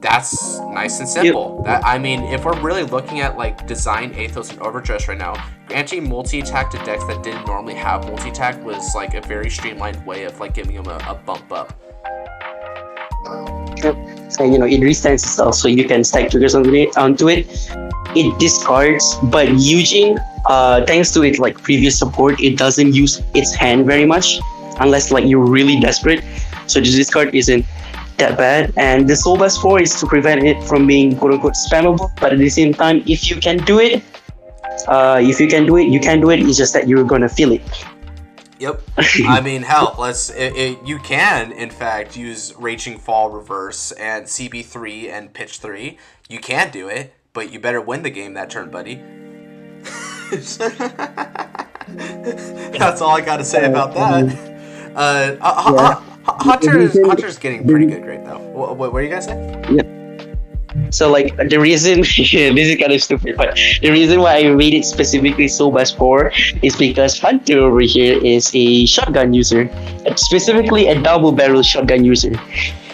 That's nice and simple. That, I mean, if we're really looking at like design ethos and overdress right now, granting multi-attack to decks that didn't normally have multi-attack was like a very streamlined way of like giving them a bump up. And it restands itself, so you can stack triggers onto it. It discards, but Eugene, thanks to its like previous support, it doesn't use its hand very much unless like you're really desperate. So the discard isn't that bad, and the Soul Blast 4 is to prevent it from being quote unquote spammable. But at the same time, if you can do it, you can do it. It's just that you're gonna feel it. Yep. I mean, hell, you can, in fact, use Raging Fall Reverse and CB3 and Pitch 3. You can do it, but you better win the game that turn, buddy. That's all I gotta say about that. Hunter's getting pretty good grade, though. What were you guys saying? Yeah. So like the reason this is kind of stupid, but the reason why I made it specifically Soul Blast 4 is because Hunter over here is a shotgun user, specifically a double barrel shotgun user,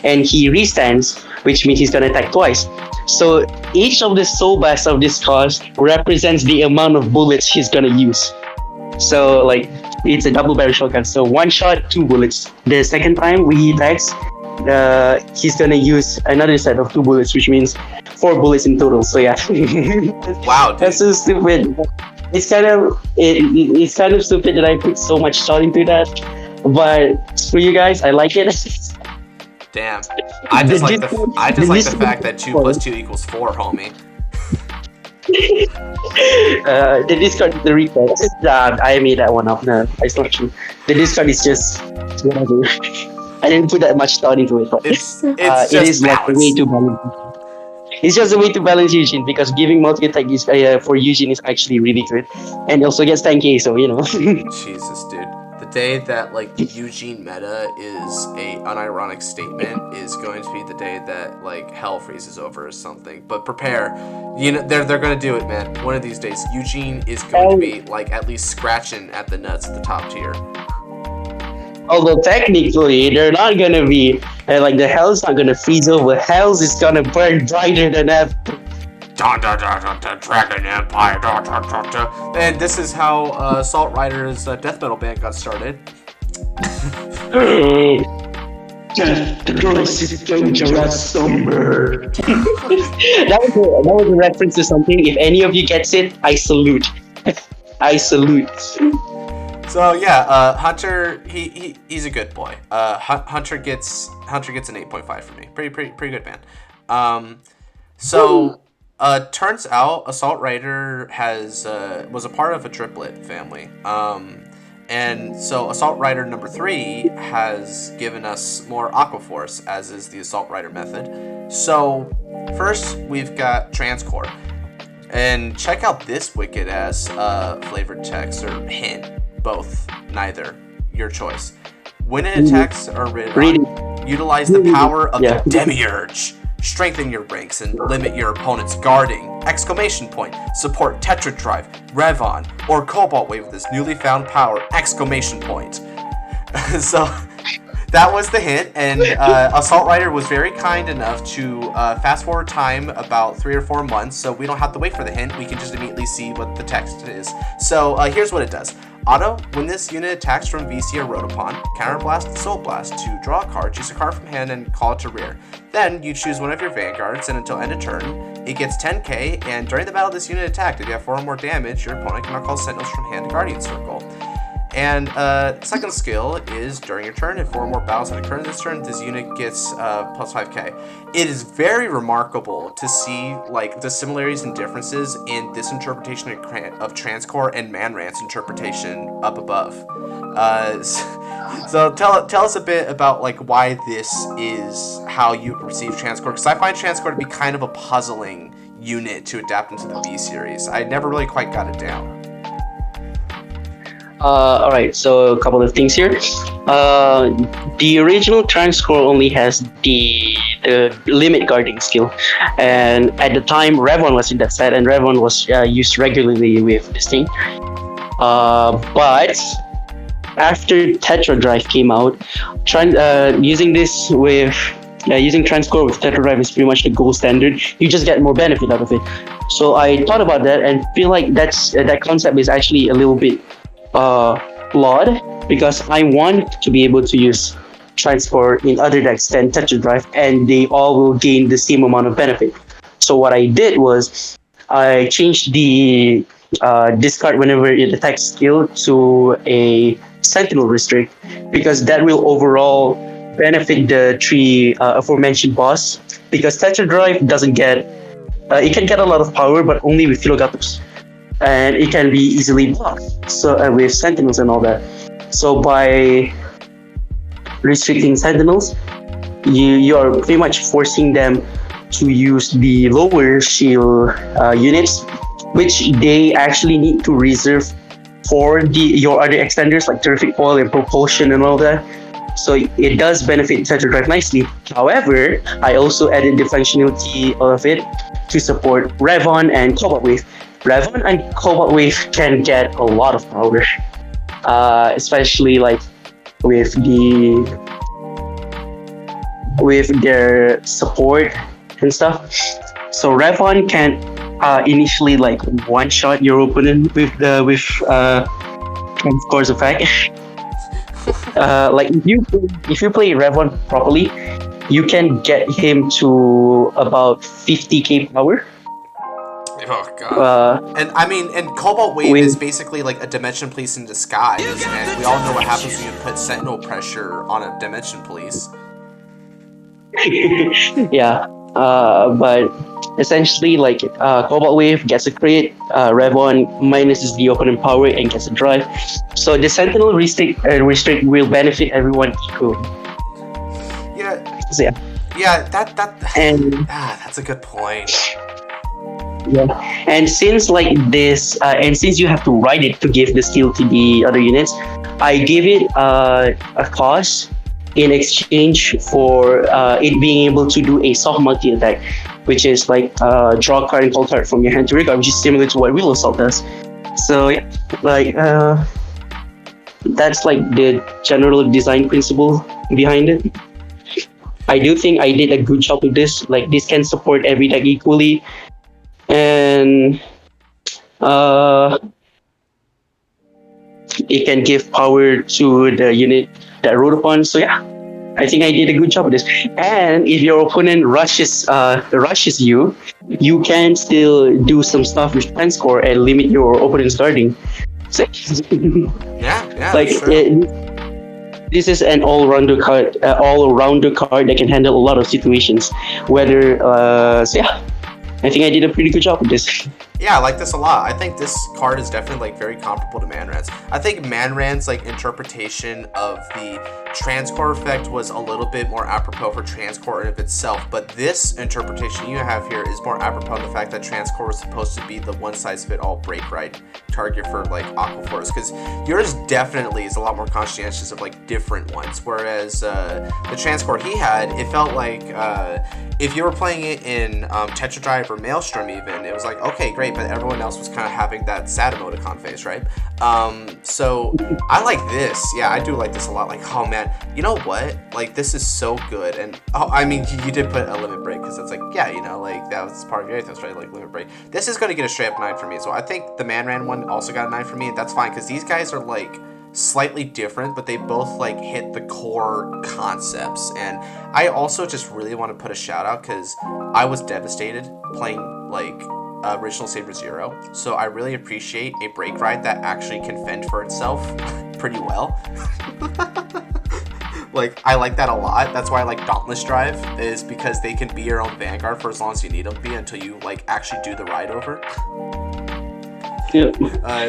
and he restands, which means he's gonna attack twice. So each of the Soul Blasts of this cost represents the amount of bullets he's gonna use. So like it's a double barrel shotgun, so one shot, 2 bullets. The second time he attacks, he's gonna use another set of 2 bullets, which means 4 bullets in total. So yeah. Wow, dude. That's so stupid. It's kind of stupid that I put so much thought into that, but for you guys, I like it. Damn, I just like the fact that 2 + 2 = 4, homie. The discard is the replay. I made that one up. No, it's not true. The discard is just whatever. I didn't put that much thought into it, but It's it just is like a way balance. to balance. It's just a way to balance Eugene because giving multi attack is for Eugene is actually really good, and also gets 10k. So Jesus, dude. The day that like the Eugene meta is a unironic statement is going to be the day that like hell freezes over or something. But prepare, they're gonna do it, man. One of these days, Eugene is going to be like at least scratching at the nuts at the top tier. Although technically they're not gonna be like the hell's not gonna freeze over. Hell's is gonna burn brighter than ever. Dragon Empire. And this is how Assault Rider's death metal band got started. That was a reference to something. If any of you gets it, I salute. I salute. So yeah, Hunter, he's a good boy. Hunter gets an 8.5 for me. Pretty good man. Turns out Assault Rider was a part of a triplet family. And so Assault Rider number 3 has given us more Aquaforce, as is the Assault Rider method. So first we've got Transcore, and check out this wicked ass flavored text or hint. Both, neither, your choice. When it attacks or utilize the power of the Demiurge. Strengthen your ranks and limit your opponent's guarding! Exclamation point. Support Tetra Drive, Revon, or Cobalt Wave with this newly found power! Exclamation point. So that was the hint, and Assault Rider was very kind enough to fast forward time about 3 or 4 months, so we don't have to wait for the hint. We can just immediately see what the text is. So here's what it does. Auto, when this unit attacks from VC or Rotopon, counterblast and Soul Blast to draw a card, choose a card from hand, and call it to rear. Then you choose one of your vanguards, and until end of turn, it gets 10k, and during the battle this unit attacked, if you have 4 or more damage, your opponent cannot call Sentinels from hand to Guardian Circle. And second skill is during your turn, if 4 or more battles have occurred this turn, this unit gets plus 5k. It is very remarkable to see like the similarities and differences in this interpretation of Transcore and Manrant's interpretation up above. So tell us a bit about like why this is how you perceive Transcore, because I find Transcore to be kind of a puzzling unit to adapt into the V series. I never really quite got it down. Alright, so a couple of things here. The original Transcore only has the limit guarding skill, and at the time Revon was in that set, and Revon was used regularly with this thing. But after Tetra Drive came out, using this with using Transcore with Tetra Drive is pretty much the gold standard. You just get more benefit out of it. So I thought about that and feel like that concept is actually a little bit flawed, because I want to be able to use Transcore in other decks than Tetra Drive, and they all will gain the same amount of benefit. So what I did was I changed the discard whenever it attacks skill to a Sentinel restrict, because that will overall benefit the 3 aforementioned boss, because Tetra Drive doesn't get it can get a lot of power, but only with Filogatus, and it can be easily blocked. So with Sentinels and all that. So by restricting Sentinels, you are pretty much forcing them to use the lower shield units, which they actually need to reserve for your other extenders like Terrific Coil and Propulsion and all that. So it does benefit Tetra Drive nicely. However, I also added the functionality of it to support Revon and Cobalt Wave. Revon and Cobalt Wave can get a lot of power, especially like with their support and stuff. So Revon can initially like one-shot your opponent with Transcore's effect. Like if you play Revon properly, you can get him to about 50k power. Oh god. And I mean, and Cobalt Wave is basically like a Dimension Police in disguise, and we all know what happens when you put Sentinel pressure on a Dimension Police. Yeah, but essentially, like Cobalt Wave gets a crit, Revon minuses the opponent power and gets a drive. So the Sentinel restrict will benefit everyone equally. So yeah, Yeah, and that's a good point. yeah, and since like this, and since you have to ride it to give the skill to the other units, I give it a cost in exchange for it being able to do a soft multi attack, which is like draw a card and call a card from your hand to rear guard, which is similar to what Real Assault does. So yeah, like that's like the general design principle behind it. I do think I did a good job with this. Like this can support every deck equally, and uh, it can give power to the unit that rode upon. So yeah, I think I did a good job with this. And if your opponent rushes you, you can still do some stuff with Transcore and limit your opponent's guarding. So, Yeah, like this is an all-rounder card that can handle a lot of situations. Whether so yeah, I think I did a pretty good job with this. Yeah, I like this a lot. I think this card is definitely like very comparable to Manran's. I think Manran's like interpretation of the Transcore effect was a little bit more apropos for Transcore in of itself, but this interpretation you have here is more apropos the fact that Transcore was supposed to be the one-size-fit-all break ride target for like Aquaforce, because yours definitely is a lot more conscientious of like different ones, whereas the Transcore he had, it felt like if you were playing it in Tetra Drive or Maelstrom even, it was like, okay, great, but everyone else was kind of having that sad emoticon face, right? So I like this. Yeah, I do like this a lot. Like, oh man, you know what? Like, this is so good. And oh, I mean, you did put a limit break because it's like, yeah, you know, like that was part of your ethos, right? Like limit break. This is going to get a straight up 9 for me. So I think the Manran one also got a 9 for me, and that's fine because these guys are like slightly different, but they both like hit the core concepts. And I also just really want to put a shout out because I was devastated playing like original Saber Zero, so I really appreciate a break ride that actually can fend for itself pretty well. Like, I like that a lot. That's why I like Dauntless Drive, is because they can be your own Vanguard for as long as you need them to be until you like actually do the ride over.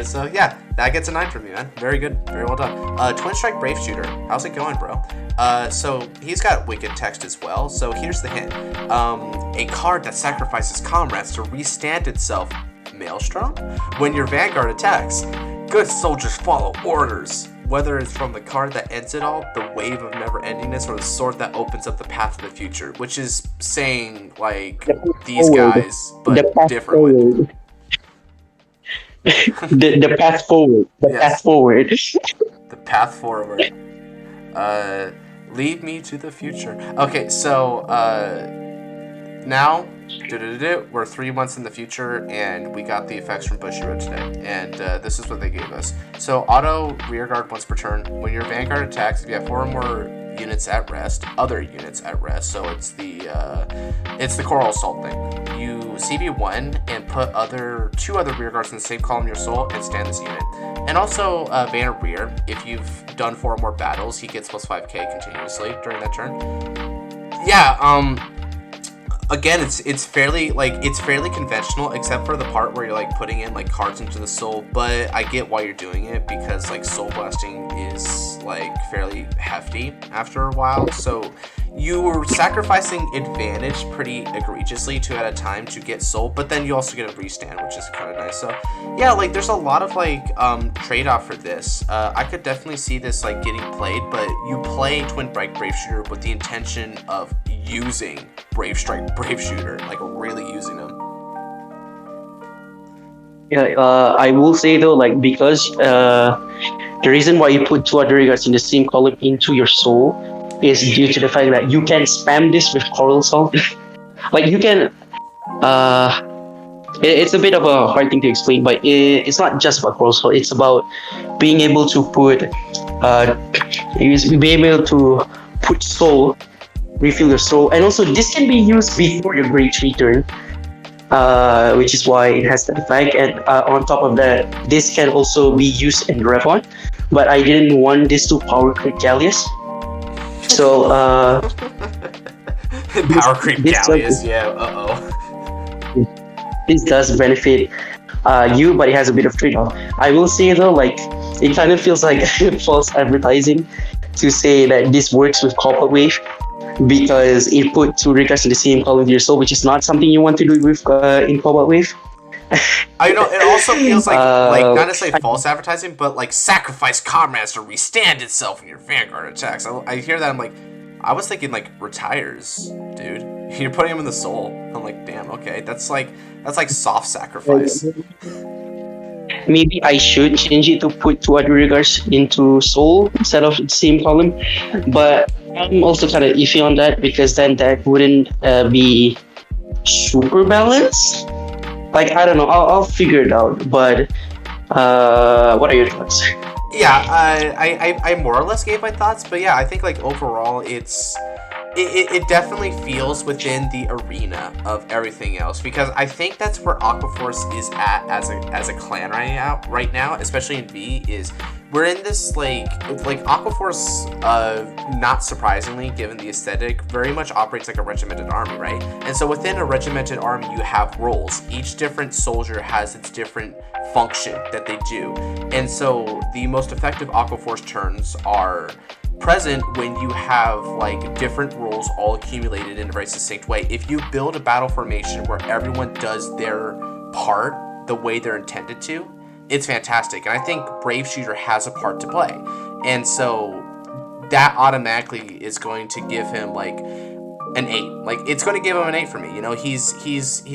So yeah, that gets a 9 from me, man. Very good, very well done. Twin Strike Brave Shooter, how's it going, bro? So he's got Wicked text as well. So here's the hint: a card that sacrifices comrades to restand itself, Maelstrom. When your Vanguard attacks, good soldiers follow orders. Whether it's from the card that ends it all, the wave of never-endingness, or the sword that opens up the path to the future, which is saying like these guys, but differently. The path forward. Path forward. The path forward. Lead me to the future. Okay, so now we're 3 months in the future, and we got the effects from Bushiroad today, and this is what they gave us. So auto rearguard once per turn. When your Vanguard attacks, if you have 4 or more units at rest, other units at rest, so it's the Coral Assault thing. You CB1 and put 2 other rear guards in the same column in your soul and stand this unit. And also Vanner Rear, if you've done 4 or more battles, he gets plus 5k continuously during that turn. Yeah, again, it's fairly conventional, except for the part where you're like putting in like cards into the soul, but I get why you're doing it, because like soul blasting is like fairly hefty after a while, so you were sacrificing advantage pretty egregiously 2 at a time to get soul, but then you also get a restand, which is kind of nice. So yeah, like there's a lot of like trade-off for this. I could definitely see this like getting played, but you play Twin Strike Brave Shooter with the intention of using Brave Strike Brave Shooter, like really using them. Yeah, I will say though, like, because the reason why you put 2 other regards in the same column into your soul is due to the fact that you can spam this with Coral Salt. Like you can, it's a bit of a hard thing to explain, but it's not just about Coral Salt. It's about being able to put, being able to put soul, refill your soul, and also this can be used before your Great Return, which is why it has that effect. And on top of that, this can also be used in Revon, but I didn't want this to power creep Gallius. So power creep Gallius, yeah. This does benefit you, but it has a bit of trade-off. I will say though, like it kind of feels like false advertising to say that this works with Copper Wave, because it put 2 regards in the same column with your soul, which is not something you want to do with in Cobalt Wave. I know it also feels like not necessarily false advertising, but like sacrifice comrades to restand itself in your vanguard attacks. I hear that, I'm like, I was thinking like retires, dude. You're putting him in the soul. I'm like, damn, okay, that's like soft sacrifice. Maybe I should change it to put 2 other regards into soul instead of the same column, but I'm also kind of iffy on that because then that wouldn't be super balanced. Like, I don't know, I'll figure it out, but what are your thoughts? Yeah, I more or less gave my thoughts, but yeah, I think like overall it definitely feels within the arena of everything else, because I think that's where Aquaforce is at as a clan right now, especially in V, is we're in this like Aquaforce, not surprisingly given the aesthetic, very much operates like a regimented army, right? And so within a regimented army you have roles. Each different soldier has its different function that they do, and so the most effective Aquaforce turns are present when you have like different roles all accumulated in a very succinct way. If you build a battle formation where everyone does their part the way they're intended to, it's fantastic. And I think Brave Shooter has a part to play, and so that automatically is going to give him like an 8. Like, it's going to give him an 8 for me. You know, he's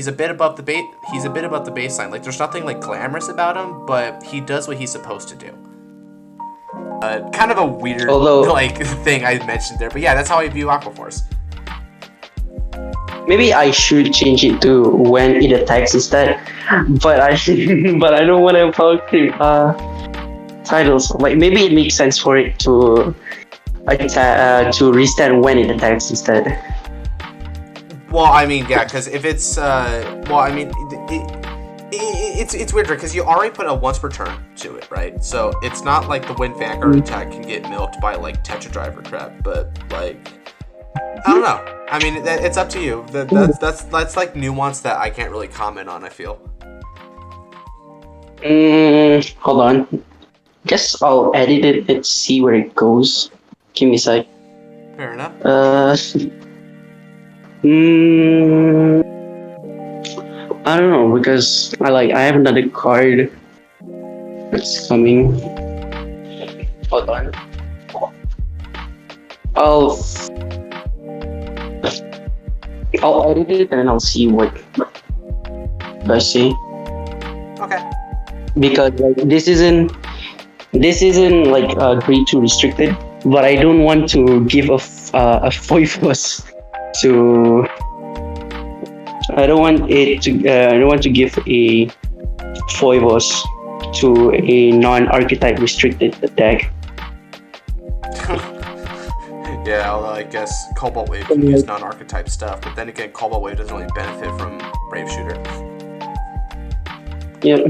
a bit above the baseline. Like, there's nothing like glamorous about him, but he does what he's supposed to do. Kind of a weird thing I mentioned there, but yeah, that's how I view Aquaforce. Maybe I should change it to when it attacks instead, but I don't want to poke titles. Like, maybe it makes sense for it to restand when it attacks instead. Well, I mean, yeah, because if it's it's weird because you already put a once per turn to it, right? So it's not like the Wind Vanguard attack can get milked by like Tetra Driver crap, but like, I don't know. I mean, it's up to you. That's like nuance that I can't really comment on, I feel. Hold on. Guess I'll edit it and see where it goes. Give me a sec. Fair enough. I don't know, because I have another card that's coming. Hold on. I'll edit it and then I'll see what I see. Okay. Because like, this isn't like grade 2 restricted, but I don't want to give a Foifos to. I don't want to give a Foivos to a non-archetype restricted deck. Yeah, although I guess Cobalt Wave can use non-archetype stuff, but then again, Cobalt Wave doesn't really benefit from Brave Shooter. Yeah.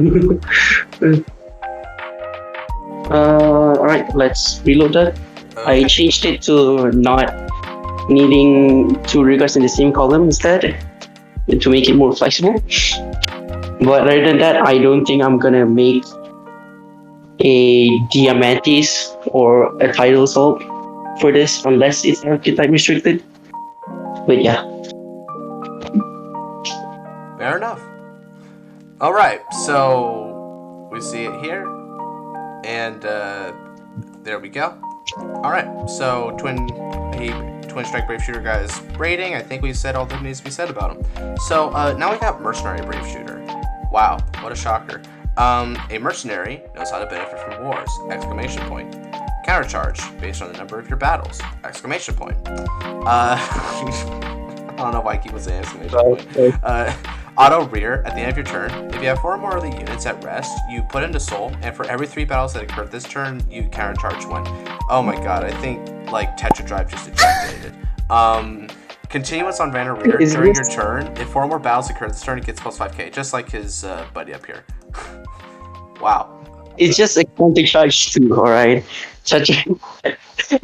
Alright, let's reload that. Okay. I changed it to not needing 2 regards in the same column instead, to make it more flexible. But other than that, I don't think I'm gonna make a Diamantis or a Tidal Assault for this unless it's archetype restricted. But yeah. Fair enough. Alright, so we see it here. And there we go. Alright, so Twin Strike Brave Shooter guy's rating. I think we said all that needs to be said about him. So now we got Mercenary Brave Shooter. Wow, what a shocker. A mercenary knows how to benefit from wars! Exclamation point. Countercharge based on the number of your battles! Exclamation point. I don't know why I keep saying exclamation point. Auto rear at the end of your turn. If you have 4 or more of the units at rest, you put into soul, and for every 3 battles that occurred this turn, you countercharge 1. Oh my god, I think like Tetra Drive just ejaculated. Continuance on Vanner rear during your turn. If 4 or more battles occur this turn, it gets plus 5k, just like his buddy up here. Wow. It's just a countercharge too, alright?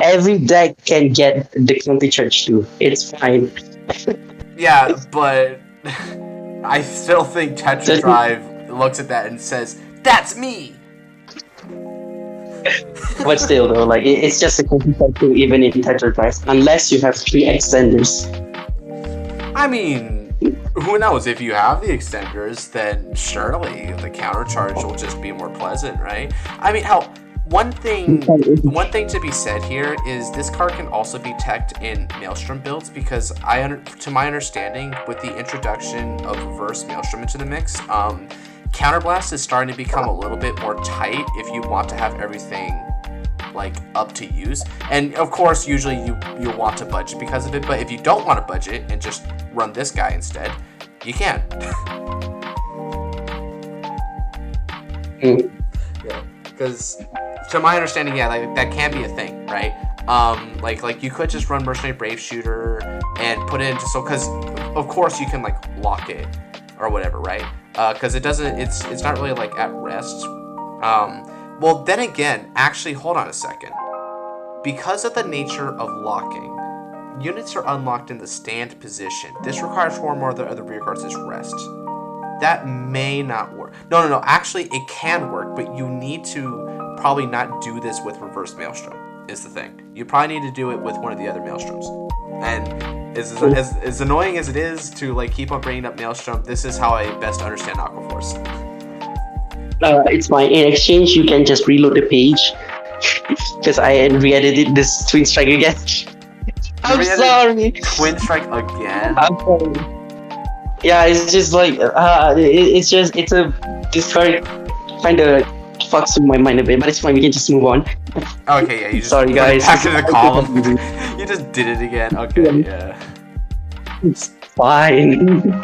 Every deck can get the countercharge too. It's fine. Yeah, but I still think Tetra Drive looks at that and says, "That's me." But still, though, like it's just a computer to even in Tetris, unless you have 3 extenders. I mean, who knows? If you have the extenders, then surely the countercharge will just be more pleasant, right? I mean, how one thing to be said here is this card can also be teched in Maelstrom builds because to my understanding, with the introduction of reverse Maelstrom into the mix, Counterblast is starting to become a little bit more tight if you want to have everything like up to use. And of course, usually you want to budget because of it, but if you don't want to budget and just run this guy instead, you can. Yeah, because to my understanding, yeah, like that can be a thing, right? Like you could just run Mercenary Brave Shooter and put it into because of course you can like lock it or whatever, right? Because it's not really like at rest. Well, then again, actually, hold on a second. Because of the nature of locking, units are unlocked in the stand position. This requires 4 more of the other rear guards as rest. That may not work. No. Actually, it can work, but you need to probably not do this with reverse Maelstrom, is the thing. You probably need to do it with one of the other Maelstroms. And as annoying as it is to like keep on bringing up Maelstrom, this is how I best understand Aquaforce. It's fine. In exchange, you can just reload the page because I re-edited this Twin Strike again. I'm sorry. Twin Strike again? I'm sorry. Yeah, it's just like this card kind of fucks with my mind a bit, but it's fine. We can just move on. Okay, yeah. You just sorry, guys. Back to the column. You just did it again. Okay, yeah. It's fine.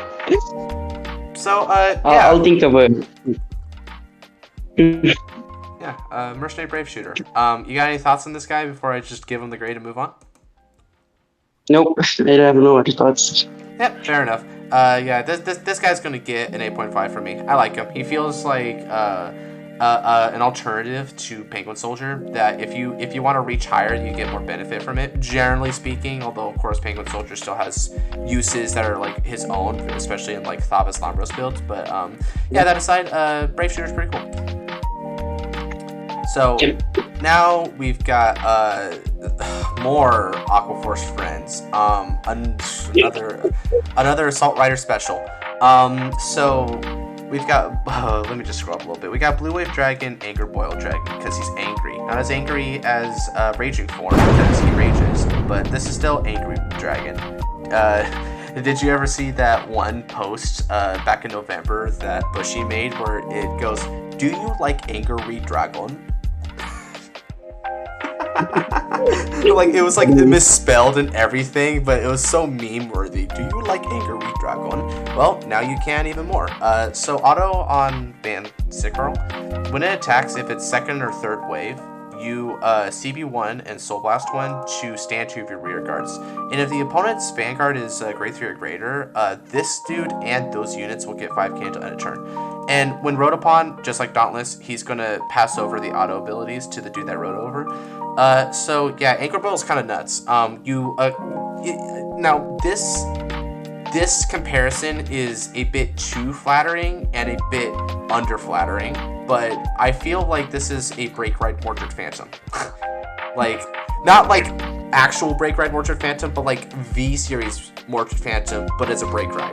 So, yeah. I'll think of a. Yeah, Mercenary Brave Shooter. You got any thoughts on this guy before I just give him the grade and move on? Nope, I have no other thoughts. Yep, fair enough. Yeah, this guy's gonna get an 8.5 from me. I like him. He feels like an alternative to Penguin Soldier. That if you want to reach higher, you get more benefit from it. Generally speaking, although of course Penguin Soldier still has uses that are like his own, especially in like Thavas Lambros builds. But yeah, that aside, Brave Shooter's pretty cool. So now we've got more Aquaforce friends. Another Assault Rider special. So we've got. Let me just scroll up a little bit. We got Blue Wave Dragon, Anger Boil Dragon because he's angry. Not as angry as Raging Form because he rages, but this is still Angry Dragon. Did you ever see that one post back in November that Bushy made where it goes, "Do you like Angry Dragon?" Like it was like misspelled and everything, but it was so meme worthy. Do you like Anger Dragon? Well, now you can even more. So auto on Vansicle. When it attacks, if it's second or third wave, you CB1 and Soul Blast 1 to stand 2 of your rear guards. And if the opponent's Vanguard is grade 3 or greater, this dude and those units will get 5k until end of turn. And when rode upon, just like Dauntless, he's going to pass over the auto abilities to the dude that rode over. So yeah, Anchor Boil is kind of nuts. Now this comparison is a bit too flattering and a bit under flattering, but I feel like this is a Break Ride Mortared Phantom. Like, not like actual Break Ride Mortared Phantom, but like V-Series Mortared Phantom, but as a Break Ride.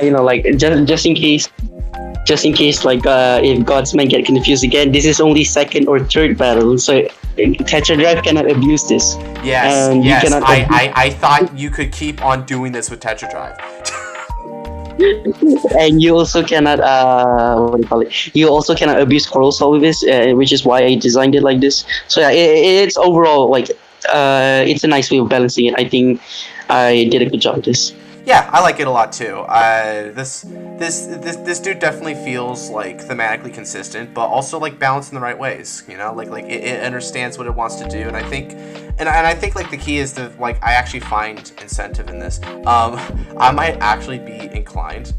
You know, like just in case, like if Godsman get confused again, this is only second or third battle, so TetraDrive cannot abuse this. Yes, and yes. You cannot I thought you could keep on doing this with TetraDrive. And you also cannot what do you call it? You also cannot abuse Corrosal with this, which is why I designed it like this. So yeah, it's overall like it's a nice way of balancing it. I think I did a good job with this. Yeah, I like it a lot too. This dude definitely feels like thematically consistent, but also like balanced in the right ways. You know, like it understands what it wants to do, and I think, I think like the key is to like I actually find incentive in this. I might actually be inclined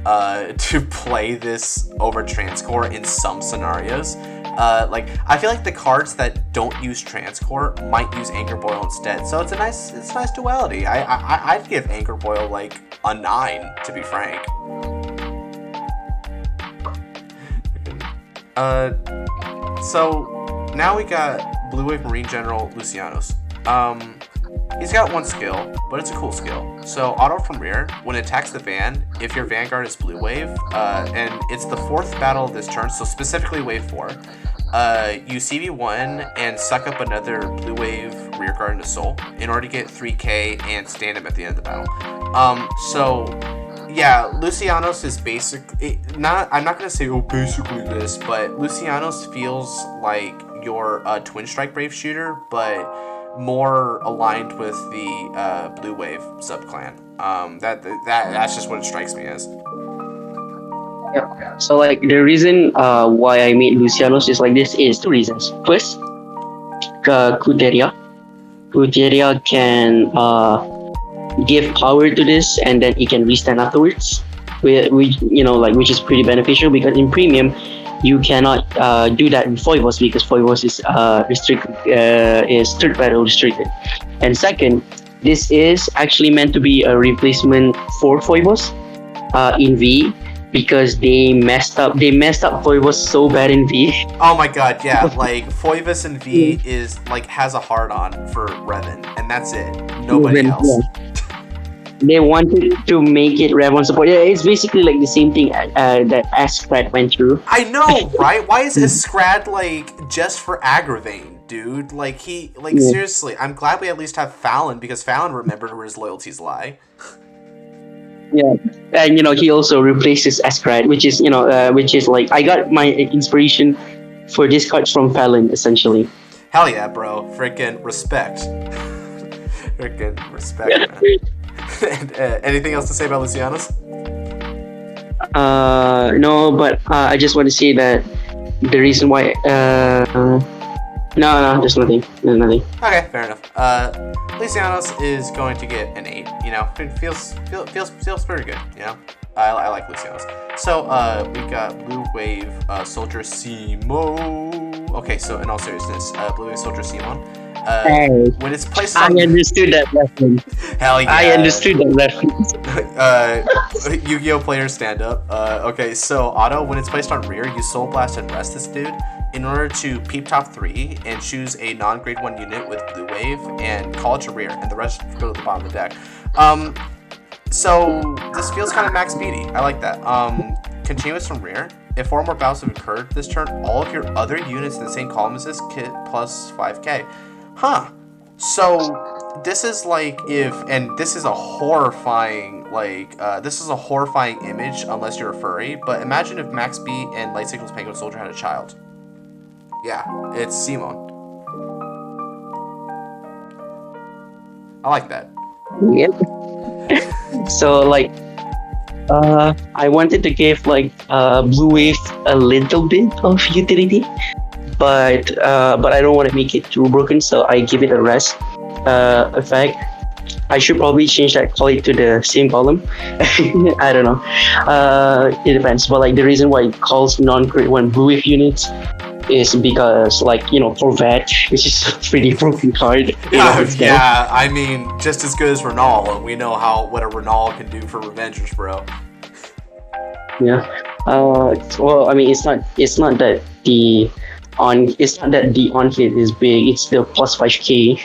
to play this over Transcore in some scenarios. Like I feel like the cards that don't use Transcore might use Anger Boil instead, so it's a nice duality. I'd give Anger Boil like a 9, to be frank. So now we got Blue Wave Marine General Lucianos. He's got one skill, but it's a cool skill. So auto from rear, when it attacks the van, if your vanguard is Blue Wave, and it's the 4th battle of this turn, so specifically Wave 4, you CV1 and suck up another Blue Wave rearguard into Soul in order to get 3k and stand him at the end of the battle. So yeah, Lucianos is I'm not gonna say basically this, but Lucianos feels like your Twin Strike Brave shooter, but more aligned with the Blue Wave subclan. That's just what it strikes me as. Yeah. So like the reason why I made Lucianos is like this is 2 reasons. First, Kuteria can give power to this, and then it can restand afterwards. Which is pretty beneficial because in premium you cannot do that in Foivos because Foivos is restricted, is 3rd battle restricted. And second, this is actually meant to be a replacement for Foivos in V, because they messed up Foivos so bad in V. Oh my god, yeah, like Foivos in V is like has a hard on for Revan, and that's it. Nobody else. Yeah. They wanted to make it Rev 1 support. Yeah, it's basically like the same thing that Ascrat went through. I know, right? Why is Ascrat like just for Aggravating, dude? Like seriously, I'm glad we at least have Fallon, because Fallon remembered where his loyalties lie. Yeah, and he also replaces Ascrat, which is like I got my inspiration for this card from Fallon essentially. Hell yeah, bro! Freaking respect. Freaking respect, man. Anything else to say about Lucianos? No, but I just want to say that the reason why no, there's nothing. Okay, fair enough. Lucianos is going to get an 8. It feels pretty good. I like Lucianos. So we got Blue Wave Soldier Simo. Okay, so in all seriousness, Blue Wave Soldier Simon. When it's placed on... I understood that reference. Hell yeah. I understood that reference. Yu-Gi-Oh! Players stand up. Okay, so Auto, when it's placed on rear, you Soul Blast and rest this dude in order to peep top 3 and choose a non-grade 1 unit with Blue Wave and call it to rear, and the rest go to the bottom of the deck. So this feels kind of max speedy. I like that. Continuous from rear. If 4 more battles have occurred this turn, all of your other units in the same column as this kit plus 5k. Huh. So this is like this is a horrifying image unless you're a furry, but imagine if Max B and Light Signals Penguin Soldier had a child. Yeah, it's Simon. I like that. Yep. So like I wanted to give Blue Wave a little bit of utility, but I don't want to make it too broken, so I give it a rest effect. I should probably change that quality to the same column. I don't know. It depends. But the reason why it calls non-grade 1 Blue Wave units is because for VAT, which is a pretty broken card. Yeah, I mean, just as good as Renal, and we know what a Renal can do for Revengers, bro. Yeah. Well, I mean, it's not that the on hit is big. It's still plus 5k.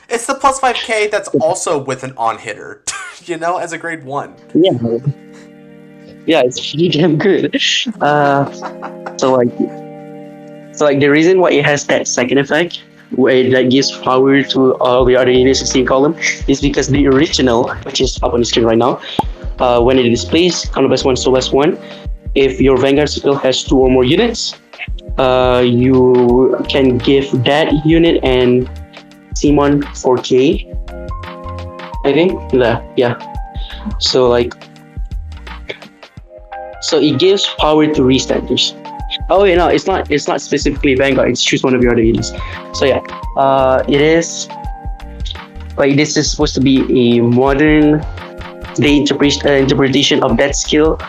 It's the plus 5k that's also with an on hitter, as a grade 1. Yeah. Yeah, it's pretty damn good. So the reason why it has that second effect, where that gives power to all the other units in the same column, is because the original, which is up on the screen right now, when it is placed, counter +1, so +1. If your Vanguard skill has 2 or more units, you can give that unit and Simon 4k. I think. Yeah. So it gives power to restanders. Oh wait, no, it's not specifically Vanguard. It's choose one of your other units. So yeah, it is this is supposed to be a modern day interpretation of that skill,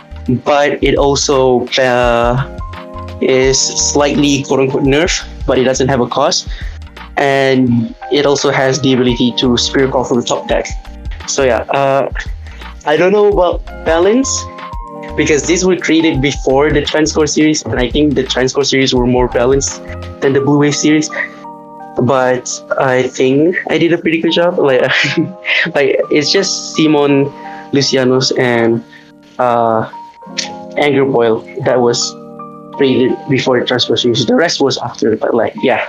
but it also is slightly quote unquote nerf, but it doesn't have a cost, and it also has the ability to spear call from the top deck. So yeah, I don't know about balance, because these were created before the Transcore series, and I think the Transcore series were more balanced than the Blue Wave series. But I think I did a pretty good job. Like, like it's just Simon, Lucianos, and uh, Anger Boil that was created before the Transcore series. The rest was after. But like, yeah,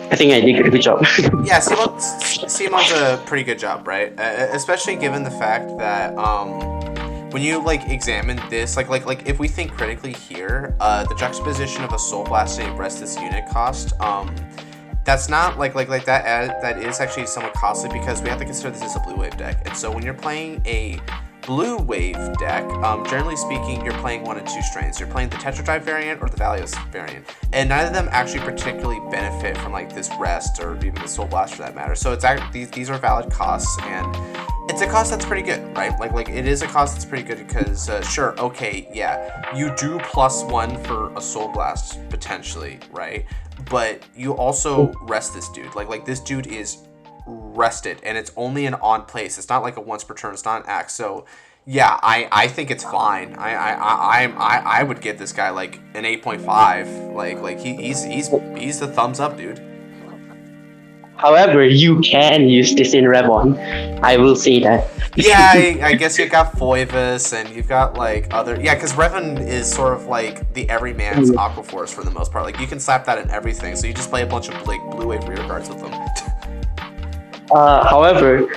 I think I did a good job. Yeah, Simon's a pretty good job, right? Especially given the fact that when you like examine this, like if we think critically here, the juxtaposition of a Soul Blast and a Restless unit cost, that's not like that is actually somewhat costly because we have to consider this is a Blue Wave deck, and so when you're playing a Blue Wave deck, generally speaking, you're playing one of two strains. You're playing the Tetradrive variant or the Valeos variant, and neither of them actually particularly benefit from like this rest or even the Soul Blast for that matter. So it's actually, these are valid costs, and it's a cost that's pretty good, right? Like it is a cost that's pretty good because sure, okay, yeah, you do +1 for a Soul Blast potentially, right? But you also rest this dude. Like this dude is rested, and it's only an on place. It's not like a once per turn. It's not an axe. So yeah, I think it's fine. I would give this guy like an 8.5. Like he's the thumbs up dude. However, you can use this in Revon. I will say that. Yeah, I guess you've got Thavas and you've got like other because Revan is sort of like the everyman's Aquaforce for the most part. Like you can slap that in everything. So you just play a bunch of like Blue Wave rear guards with them. However,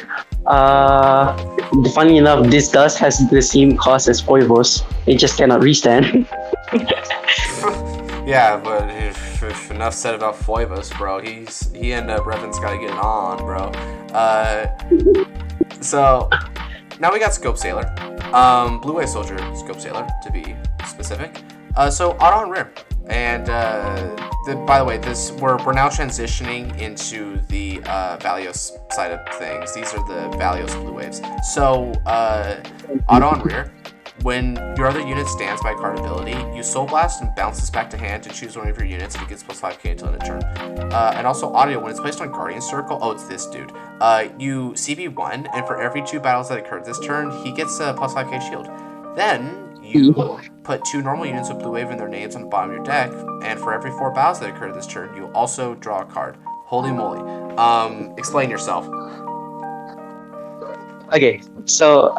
funny enough, this does has the same cost as Poivos. It just cannot restand. Yeah, but if enough said about Thavas, bro. He and Revan's got to get it on, bro. So now we got Scope Sailor, Blue Wave Soldier, Scope Sailor to be specific. So auto and rear, and by the way, we're now transitioning into the Valeos side of things. These are the Valeos Blue Waves. So auto and rear. When your other unit stands by card ability, you Soul Blast and bounce this back to hand to choose one of your units and it gets +5k until end of turn. And also audio, when it's placed on Guardian Circle, it's this dude. You CB1, and for every 2 battles that occurred this turn, he gets a +5k shield. Then you put 2 normal units with Blue Wave and their names on the bottom of your deck, and for every 4 battles that occurred this turn, you also draw a card. Holy moly. Explain yourself. Okay, so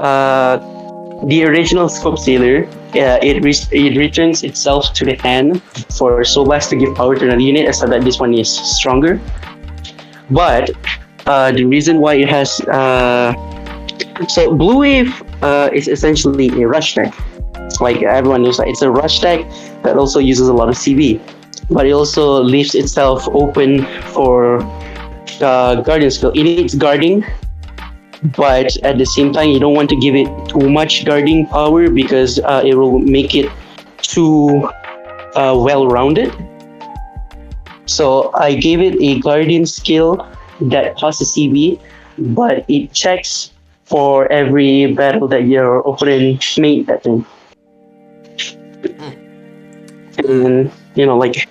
the original Scope Sailor, it returns itself to the hand for Soul Blast to give power to another unit, so that this one is stronger. But the reason why it has so Blue Wave is essentially a rush deck. Like everyone knows that it's a rush deck that also uses a lot of CV, but it also leaves itself open for Guardian Skill. It needs guarding, but at the same time you don't want to give it too much guarding power because it will make it too well-rounded. So I gave it a guardian skill that costs a CV, but it checks for every battle that your opponent made that turn. And like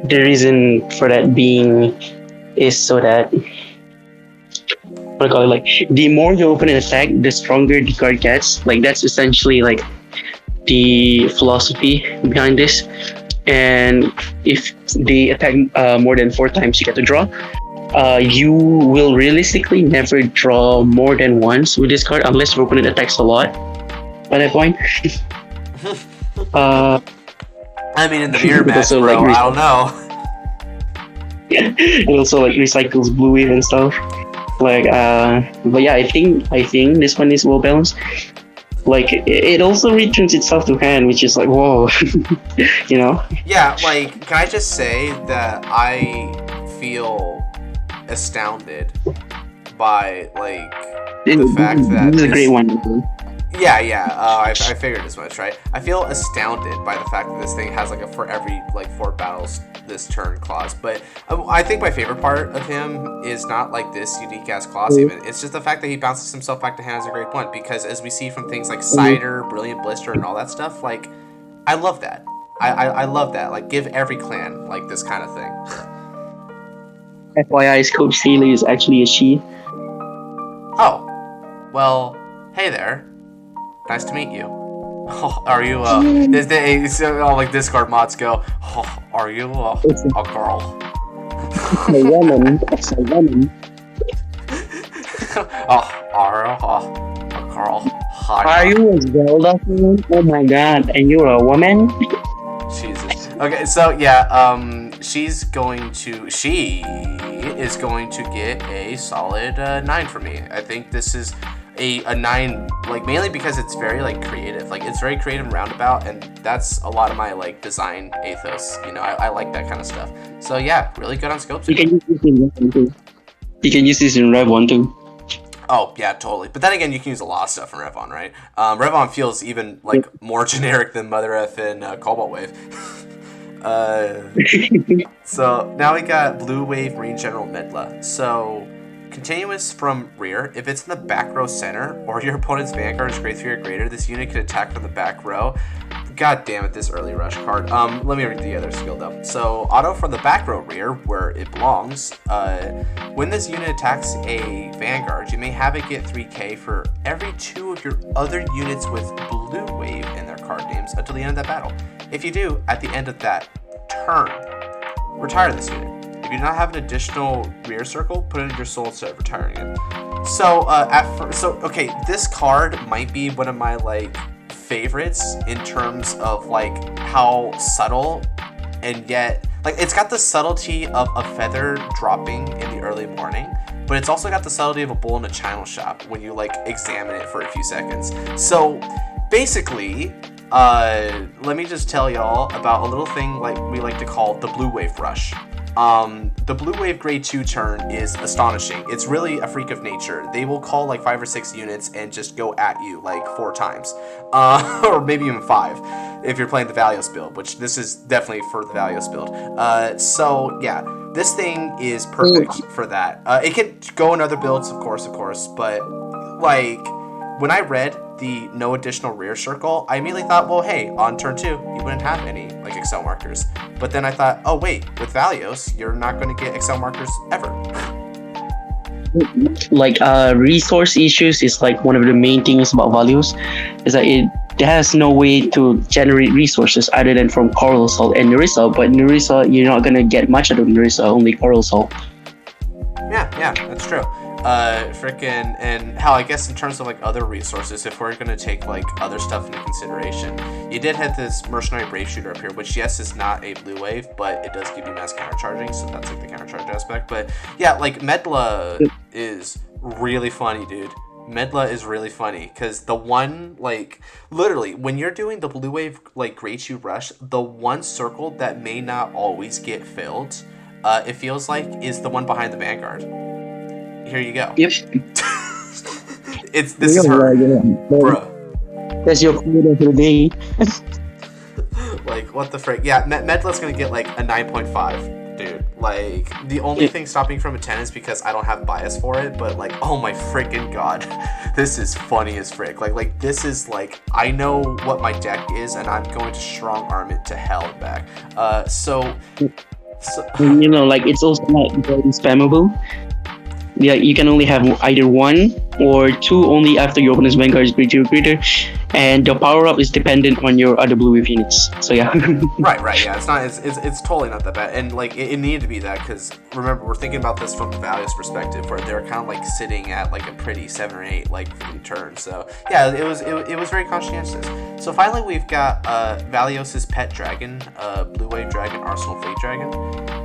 the reason for that being is so that like the more your opponent attack, the stronger the card gets. Like that's essentially like the philosophy behind this. And if they attack more than 4 times, you get to draw. You will realistically never draw more than once with this card unless your opponent attacks a lot by that point. I mean, in the mirror match, bro, like, I don't know. It also like recycles Blue Wave and stuff. Like, but yeah, I think this one is well balanced. Like, it also returns itself to hand, which is like, whoa, Yeah, like, can I just say that I feel astounded by like the fact that this is a great one. I figured as much, right? I feel astounded by the fact that this thing has like a for every like 4 battles this turn clause. But I think my favorite part of him is not like this unique ass clause even. It's just the fact that he bounces himself back to hand as a great point, because as we see from things like Cider, Brilliant Blister, and all that stuff, like I love that. I love that. Like give every clan like this kind of thing. FYI's Coach Sailor is actually a she. Oh, well, hey there. Nice to meet you. Oh, are you all like Discord mods go? Oh, are you a girl? It's a woman. It's a woman. Oh, are you a girl? Hi. Are you a Zelda fan? Oh my god, and you're a woman? Jesus. Okay, so yeah, she is going to get a solid 9 for me. I think this is a 9, like mainly because it's very like creative. Like it's very creative and roundabout, and that's a lot of my like design ethos. You know, I like that kind of stuff. So yeah, really good on scopes. You can use this in Rev 1 too. You can use this in Rev 1 too. Oh yeah, totally. But then again, you can use a lot of stuff in Revon, right? Revon feels even like more generic than Mother F and Cobalt Wave. So now we got Blue Wave Marine General Medla. So continuous from rear. If it's in the back row center or your opponent's Vanguard is grade 3 or greater, this unit can attack from the back row. God damn it, this early rush card. Let me read the other skill though. So auto from the back row rear, where it belongs. When this unit attacks a Vanguard, you may have it get 3k for every 2 of your other units with Blue Wave in their card names until the end of that battle. If you do, at the end of that turn, retire this unit. If you do not have an additional rear circle, put it in your soul instead of retiring it. So okay, this card might be one of my like favorites in terms of like how subtle, and yet like it's got the subtlety of a feather dropping in the early morning, but it's also got the subtlety of a bull in a china shop when you like examine it for a few seconds. So basically, let me just tell y'all about a little thing like we like to call the Blue Wave Rush. The Blue Wave grade 2 turn is astonishing. It's really a freak of nature. They will call like 5 or 6 units and just go at you like 4 times. Or maybe even 5 if you're playing the Valeos build, which this is definitely for the Valeos build. So yeah, this thing is perfect for that. It can go in other builds, of course, but like when I read the no additional rear circle, I immediately thought, well, hey, on turn 2, you wouldn't have any like Excel markers. But then I thought, oh wait, with Valeos, you're not going to get Excel markers ever. Like resource issues is like one of the main things about Valeos, is that it has no way to generate resources other than from Coral Salt and Nerissa. But Nerissa, you're not going to get much out of Nerissa, only Coral Salt. Yeah, that's true. And how I guess in terms of like other resources, if we're gonna take like other stuff into consideration, you did have this Mercenary Brave Shooter up here, which yes is not a blue wave, but it does give you mass countercharging, so that's like the countercharge aspect. But yeah, like Medla is really funny, dude. Medla is really funny because the one, like, literally when you're doing the blue wave like grade 2 rush, the one circle that may not always get filled, it feels like is the one behind the Vanguard. Here you go. Yep. This is her, bruh. That's your quote for the day. Like, what the frick? Yeah, Medla's gonna get like a 9.5, dude. Like, the only thing stopping from a 10 is because I don't have bias for it, but like, oh my freaking god, this is funny as frick. Like this is like, I know what my deck is, and I'm going to strong arm it to hell and back. So you know, like it's also not very spammable. Yeah, you can only have either 1 or 2 only after your opponent's Vanguard is grade 2 or greater, and the power up is dependent on your other blue wave units. So yeah. right. Yeah, it's totally not that bad, and like it needed to be that because remember we're thinking about this from the Valeos perspective, where they're kind of like sitting at like a pretty 7 or 8 like freaking turn. So yeah, it was very conscientious. So finally we've got Valeos's pet dragon, Blue Wave Dragon, Arsenal Fleet Dragon.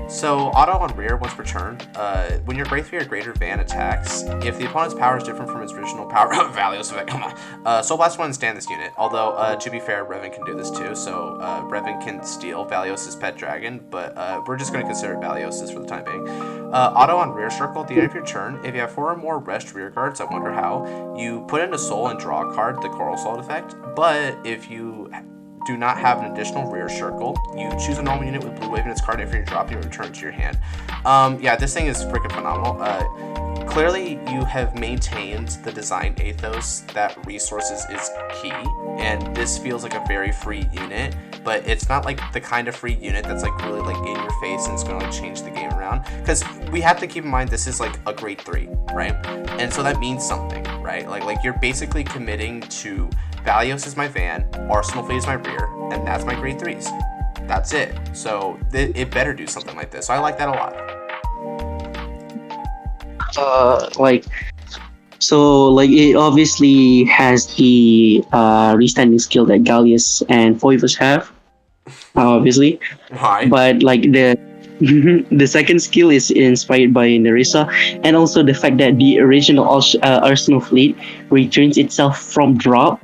So auto on rear once per turn. When your grade 3 or greater Van attacks, if the opponent's power is different from its original power, Valeos effect, come on. Soul Blast 1 stand this unit. Although to be fair, Revan can do this too. So Revan can steal Valeos' pet dragon, but we're just going to consider Valeos for the time being. Auto on rear circle. At the end of your turn, if you have 4 or more rest rear guards, I wonder how, you put in a soul and draw a card, the Coral Salt effect. But if you do not have an additional rear circle, you choose a normal unit with blue wave in its card. If you're dropping it, return to your hand. Yeah, this thing is freaking phenomenal. Clearly, you have maintained the design ethos that resources is key, and this feels like a very free unit, but it's not like the kind of free unit that's like really like in your face and it's going to like change the game around, because we have to keep in mind this is like a grade 3, right? And so that means something, right? Like you're basically committing to Valeos is my van, Arsenal Fleet is my rear, and that's my grade 3s. That's it. So it better do something like this. So I like that a lot. It obviously has the restanding skill that Gallius and Foivus have, obviously. Why? But like the second skill is inspired by Nerissa, and also the fact that the original Arsenal fleet returns itself from drop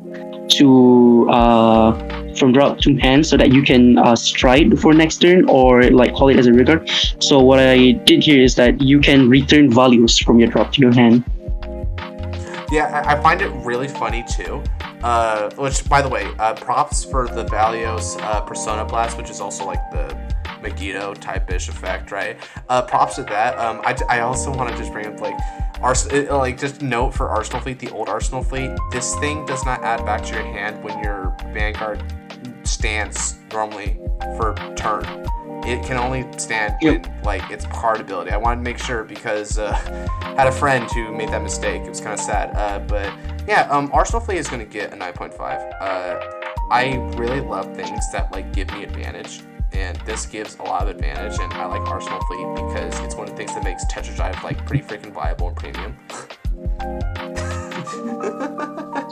to hand, so that you can stride for next turn, or like call it as a regard. So what I did here is that you can return values from your drop to your hand. Yeah, I find it really funny too. Which, by the way, props for the Valeos Persona Blast, which is also like the Megiddo type-ish effect, right? Props to that. I also want to just bring up just note for Arsenal Fleet, the old Arsenal Fleet. This thing does not add back to your hand when your Vanguard stands normally for turn. It can only stand when it's card ability. I wanted to make sure because I had a friend who made that mistake. It was kind of sad. But yeah, Arsenal Fleet is going to get a 9.5. I really love things that give me advantage, and this gives a lot of advantage. And I like Arsenal Fleet because it's one of the things that makes Tetradive pretty freaking viable and premium.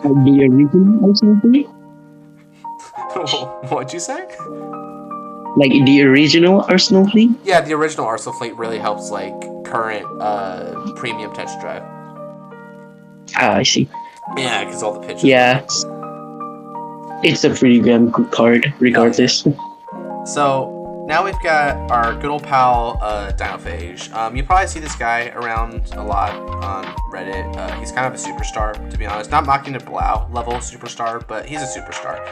The original Arsenal Fleet? What'd you say? Like the original Arsenal fleet? Yeah, the original Arsenal fleet really helps current premium Tetradive. Ah, I see. Yeah, because all the pitches. Yeah, it's a pretty damn good card, regardless. So now we've got our good old pal Dinophage. You probably see this guy around a lot on Reddit. He's kind of a superstar, to be honest. Not mocking the Blau level superstar, but he's a superstar.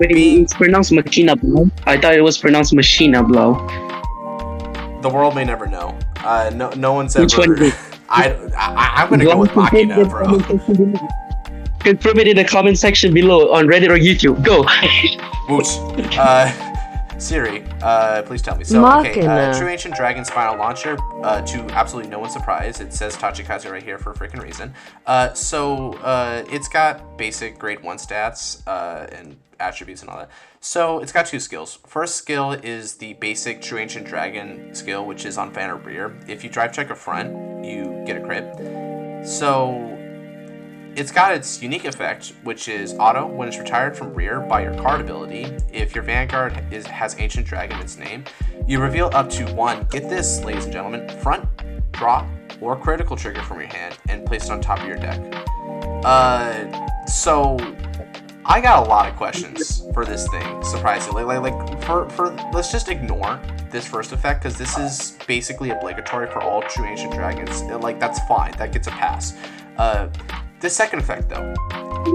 Wait, it's pronounced Machina Blau? I thought it was pronounced Machina Blau. The world may never know. No one's Which ever... one is it? I'm gonna go with Machina, bro. Confirm it in the comment section below on Reddit or YouTube. Go! Whoosh. Siri, please tell me. So, okay, True Ancient Dragon Spinal Launcher, to absolutely no one's surprise, it says Tachikaze right here for a freaking reason. It's got basic grade 1 stats, and attributes and all that. So, it's got 2 skills. First skill is the basic True Ancient Dragon skill, which is on fan or rear. If you drive check a front, you get a crit. So, it's got its unique effect, which is auto when it's retired from rear by your card ability. If your Vanguard has Ancient Dragon in its name, you reveal up to 1, get this, ladies and gentlemen, front, drop, or critical trigger from your hand and place it on top of your deck. So I got a lot of questions for this thing, surprisingly. Let's just ignore this first effect, because this is basically obligatory for all True Ancient Dragons. That's fine, that gets a pass. This second effect, though,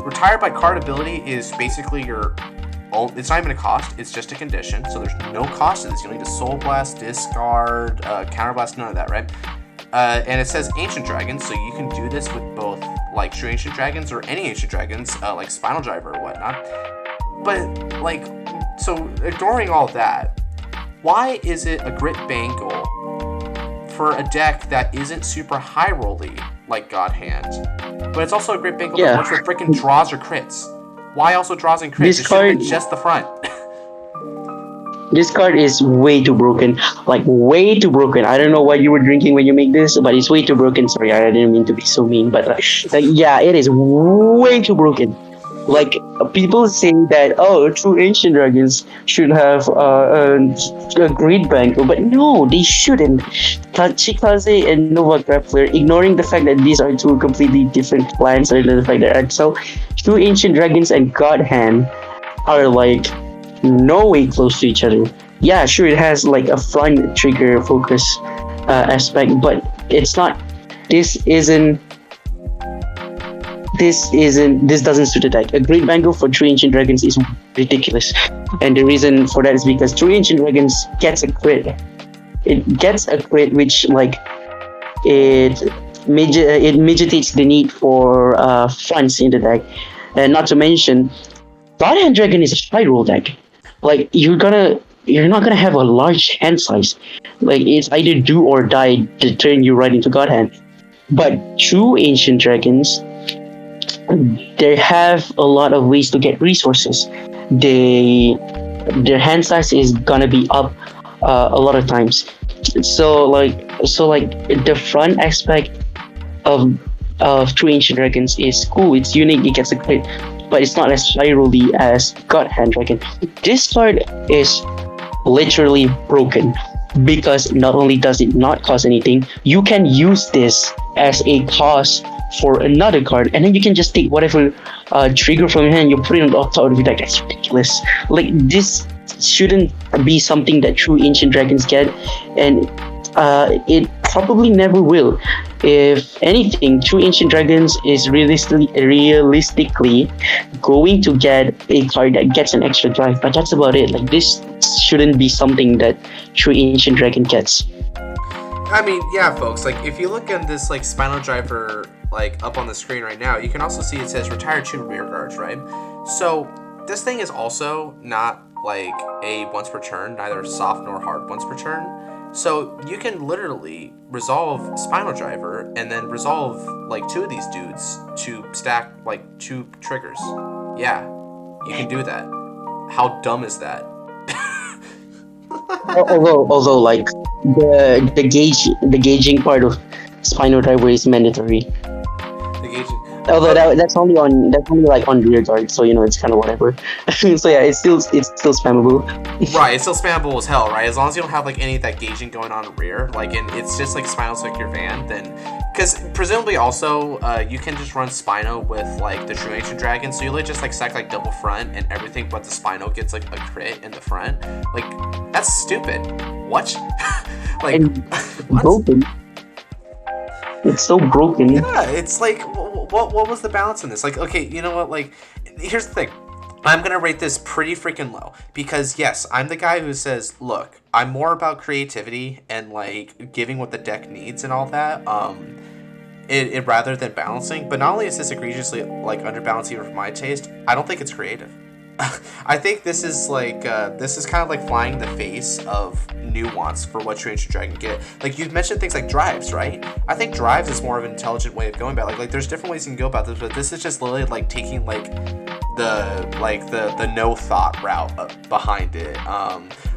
retired by card ability is basically it's not even a cost, it's just a condition, so there's no cost to this. You don't need to Soul Blast, discard, Counterblast, none of that, right? And it says Ancient Dragons, so you can do this with both, True Ancient Dragons or any Ancient Dragons, like Spinal Driver or whatnot. But, so ignoring all that, why is it a Grit Bangle for a deck that isn't super high rolly like God Hand, but it's also a Grit Bangle that works with freaking draws or crits? Why also draws and crits? It should have been just the front. This card is way too broken. Way too broken. I don't know what you were drinking when you make this, but it's way too broken. Sorry, I didn't mean to be so mean, but yeah, it is way too broken. People say that, True Ancient Dragons should have a Great Bangle, but no, they shouldn't. Tachikaze and Nova Grappler, ignoring the fact that these are 2 completely different plans, or the fact that True Ancient Dragons and God Hand are no way close to each other. Yeah, sure, it has a front trigger focus aspect, but it's not. This doesn't suit the deck. A Great Bangle for True Ancient Dragons is ridiculous, and the reason for that is because True Ancient Dragons gets a crit. It gets a crit, which it mitigates the need for fronts in the deck, and not to mention, God Hand Dragon is a high roll deck. You're not gonna have a large hand size. It's either do or die the turn you ride into God Hand. But True Ancient Dragons, they have a lot of ways to get resources. They their hand size is gonna be up a lot of times. So like the front aspect of True Ancient Dragons is cool. It's unique. It gets a crit, but it's not as high rolly as God Hand Dragon. This card is literally broken because not only does it not cost anything, you can use this as a cost for another card, and then you can just take whatever trigger from your hand, you put it on the top of the deck. That's ridiculous. Like, this shouldn't be something that true ancient dragons get, and it probably never will. If anything, true ancient dragons is realistically going to get a card that gets an extra drive, but that's about it. Like, this shouldn't be something that true ancient dragon gets. I mean, yeah, folks, like, if you look at this, like, Spinal Driver, like, up on the screen right now, you can also see it says retired 2 rear guards, right? So, this thing is also not, like, a once per turn, neither soft nor hard once per turn. So, you can literally resolve Spinal Driver and then resolve, like, 2 of these dudes to stack, like, 2 triggers. Yeah, you can do that. How dumb is that? although like the gauging part of Spinal Driver is mandatory. The gauging. Although that's only like on rear guard, so it's kind of whatever. So yeah, it's still spammable. Right, it's still spammable as hell, right? As long as you don't have like any of that gauging going on in rear, like, and it's just like Spino's like your van, then, because presumably also you can just run Spino with like the True Ancient Dragon, so you literally just like stack like double front and everything, but the Spino gets like a crit in the front. Like, that's stupid. What? Like, what? Broken. It's so broken. Yeah, it's like, what was the balance in this? Like, okay, you know what? Like, here's the thing. I'm going to rate this pretty freaking low because, yes, I'm the guy who says, look, I'm more about creativity and, like, giving what the deck needs and all that, it rather than balancing. But not only is this egregiously, like, underbalanced even for my taste, I don't think it's creative. I think this is like this is kind of like flying in the face of nuance for what True Ancient Dragon get. Like, you've mentioned things like drives, right? I think drives is more of an intelligent way of going about it. Like there's different ways you can go about this, but this is just literally like taking like the no thought route behind it.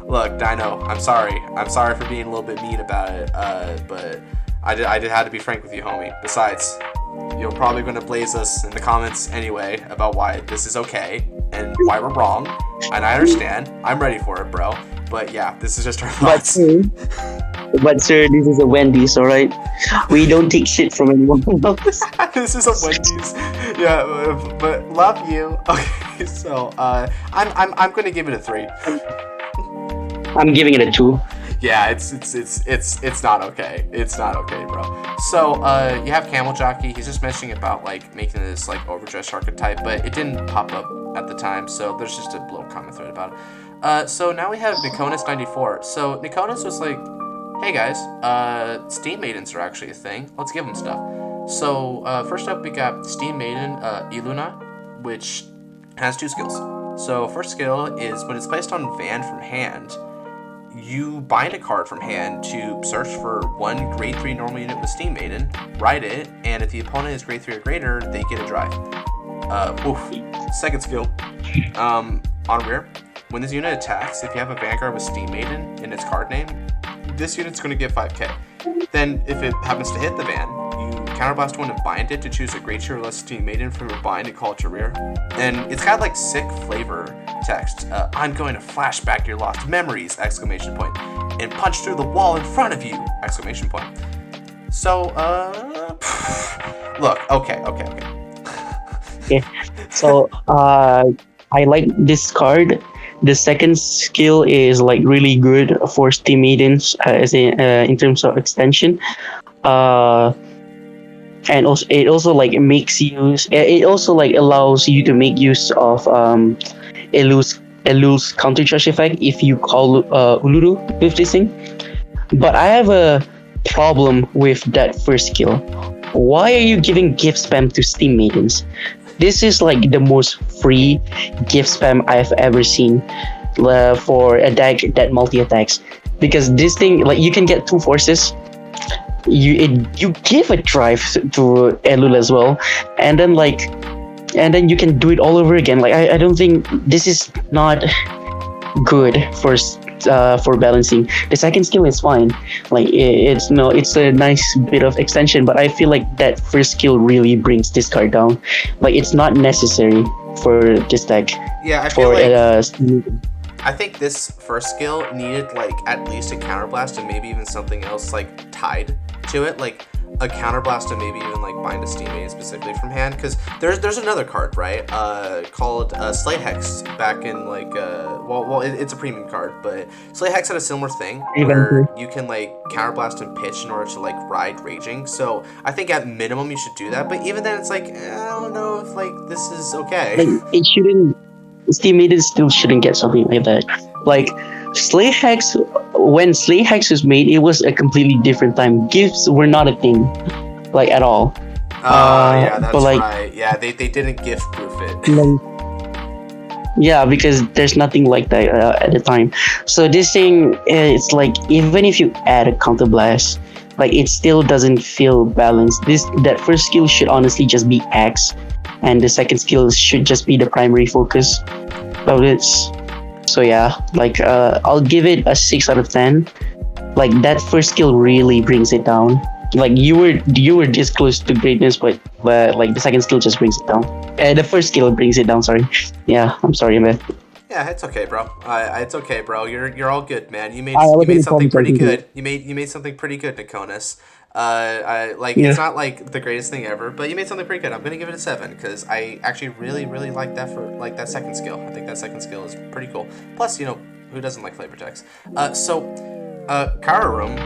Look, Dino, I'm sorry for being a little bit mean about it, but I did have to be frank with you, homie. Besides, you're probably going to blaze us in the comments anyway about why this is okay and why we're wrong, and I understand. I'm ready for it, bro. But yeah, this is just our thoughts. But sir, this is a Wendy's, all right? We don't take shit from anyone else. This is a Wendy's. Yeah, but love you. Okay, so I'm going to give it a 3. I'm giving it a 2. Yeah, it's not okay. It's not okay, bro. So, you have Camel Jockey. He's just mentioning about, like, making this, like, overdressed archetype, but it didn't pop up at the time, so there's just a little comment thread about it. So now we have Niconis94. So, Niconis was like, hey guys, Steam Maidens are actually a thing. Let's give them stuff. So, first up we got Steam Maiden, Iluna, which has 2 skills. So, first skill is when it's placed on Van from hand, you bind a card from hand to search for 1 grade 3 normal unit with Steam Maiden, ride it, and if the opponent is grade 3 or greater, they get a drive. Second skill, on rear, when this unit attacks, if you have a Vanguard with Steam Maiden in its card name, this unit's going to get 5k. Then, if it happens to hit the van, you counterblast 1 and bind it to choose a grade 2 or less Steam Maiden from your bind and call it to rear. And it's got like sick flavor text. I'm going to flash back your lost memories! Exclamation point. And punch through the wall in front of you! Exclamation point. So, look, okay. Okay. So, I like this card. The second skill is like really good for Steam Maidens in terms of extension. And also it also like makes use. It also like allows you to make use of Elu's counter charge effect if you call Uluru with this thing. But I have a problem with that first skill. Why are you giving gift spam to Steam Maidens? This is like the most free gift spam I've ever seen for a deck that multi-attacks. Because this thing, like, you can get 2 forces. You give a drive to Elul as well, and then like and then you can do it all over again. Like I don't think this is not good for balancing. The second skill is fine. Like it's no, it's a nice bit of extension, but I feel like that first skill really brings this card down. Like it's not necessary for this deck. Yeah, I feel like I think this first skill needed like at least a counterblast and maybe even something else like tied to it, like a counterblast and maybe even like bind a Steam Maiden specifically from hand, because there's another card, right, called Slate Hex back in like it's a premium card, but Slate Hex had a similar thing where you can like counterblast and pitch in order to like ride Raging. So I think at minimum you should do that, but even then it's like I don't know if like this is okay. Like, it shouldn't. Steam Maiden still shouldn't get something like that. Like Slay Hex, when Slay Hex was made, it was a completely different time. Gifts were not a thing, like at all. Yeah, that's like, right. Yeah, they didn't gift proof it. Yeah, because there's nothing like that at the time. So this thing, it's like even if you add a counterblast, like it still doesn't feel balanced. That first skill should honestly just be Axe, and the second skill should just be the primary focus of it. So yeah, like I'll give it a 6 out of 10. Like that first skill really brings it down. Like you were this close to greatness, but like the second skill just brings it down. The first skill brings it down. Sorry. Yeah, I'm sorry, man. Yeah, it's okay, bro. It's okay, bro. You're all good, man. You made something pretty good. You made something pretty good, Niconis. It's not like the greatest thing ever, but you made something pretty good. I'm gonna give it a 7 because I actually really like that for like that second skill. I think that second skill is pretty cool. Plus, who doesn't like flavor text? Kara Room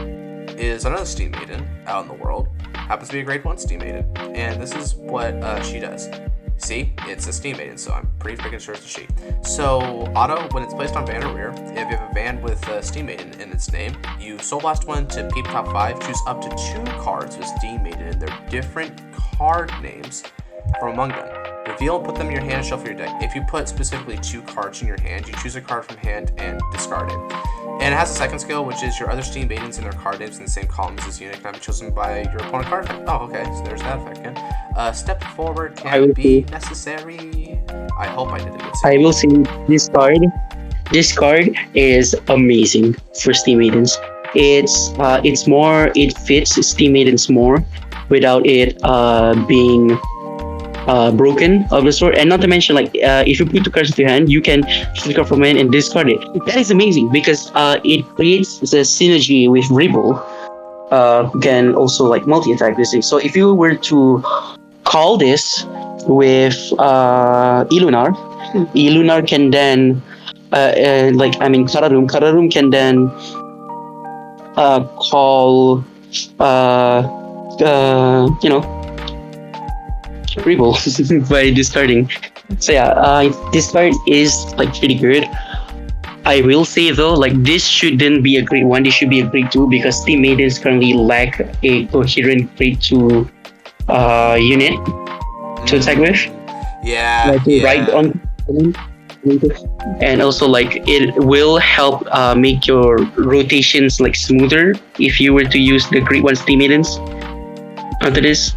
is another Steam Maiden out in the world. Happens to be a grade 1 Steam Maiden, and this is what she does. See, it's a Steam Maiden, so I'm pretty freaking sure it's a she. So, auto, when it's placed on van or rear, if you have a van with Steam Maiden in its name, you Soul Blast one to peep top 5, choose up to 2 cards with Steam Maiden and their different card names from among them. Reveal and put them in your hand and shuffle your deck. If you put specifically 2 cards in your hand, you choose a card from hand and discard it. And it has a second skill, which is your other Steam Maidens and their card names in the same column as this unit cannot be chosen by your opponent card effect. Oh, okay, so there's that effect again. Step forward can be necessary. I hope I did a good job. I will say this card. This card is amazing for Steam Maidens. It fits Steam Maidens more without it being broken of the sort, and not to mention like if you put 2 cards into your hand, you can choose a card from hand and discard it. That is amazing because it creates the synergy with Rebel. Can also like multi-attack this thing. So if you were to call this with Ilunar can then Kararum can then call Rebel by discarding. So yeah, this card is like pretty good. I will say though, like this shouldn't be a grade 1, this should be a grade 2 because Steam Maidens currently lack a coherent grade 2 unit to attack with. Yeah. Right on. And also like it will help make your rotations like smoother if you were to use the grade 1 Steam Maidens onto this.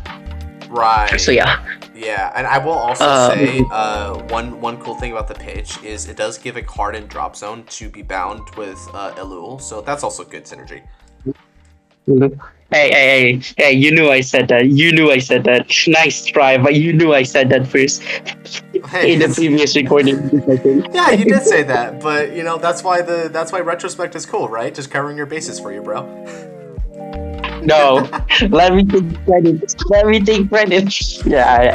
Right. So yeah. Yeah, and I will also say one cool thing about the pitch is it does give a card in drop zone to be bound with Elul, so that's also good synergy. Hey, you knew I said that. Nice try, but you knew I said that first in the previous recording. Yeah, you did say that, but that's why retrospect is cool, right? Just covering your bases for you, bro. No, let me take credit. Yeah,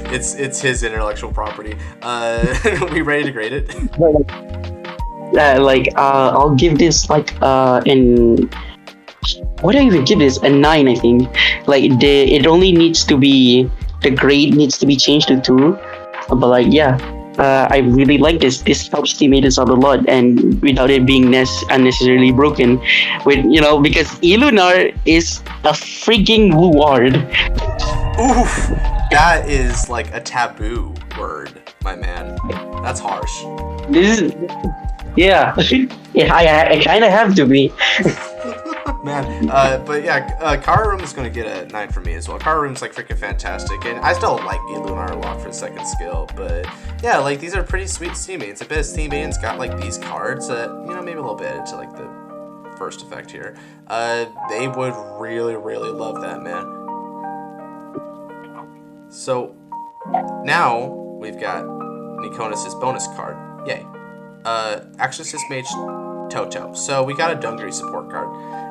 it's his intellectual property. We ready to grade it? I'll give this like an. What do I even give this? A 9, I think. Like it only needs to be, the grade needs to be changed to 2. But like yeah. I really like this. This helps Steam Maidens out a lot, and without it being unnecessarily broken, because Ilunar is a freaking Luard. Oof, that is like a taboo word, my man. That's harsh. This is, yeah. I kind of have to be. Man, but yeah, Kara Room is going to get a 9 from me as well. Kara Room's like freaking fantastic, and I still like the Lunar Lock for the second skill, but yeah, like these are pretty sweet Steam Maidens. I bet Steam Maiden's got like these cards that, you know, maybe a little bit into like the first effect here. They would really, really love that, man. So now we've got Nikonus' bonus card. Yay. Action Assist Mage Toto. So we got a Dungaree support card,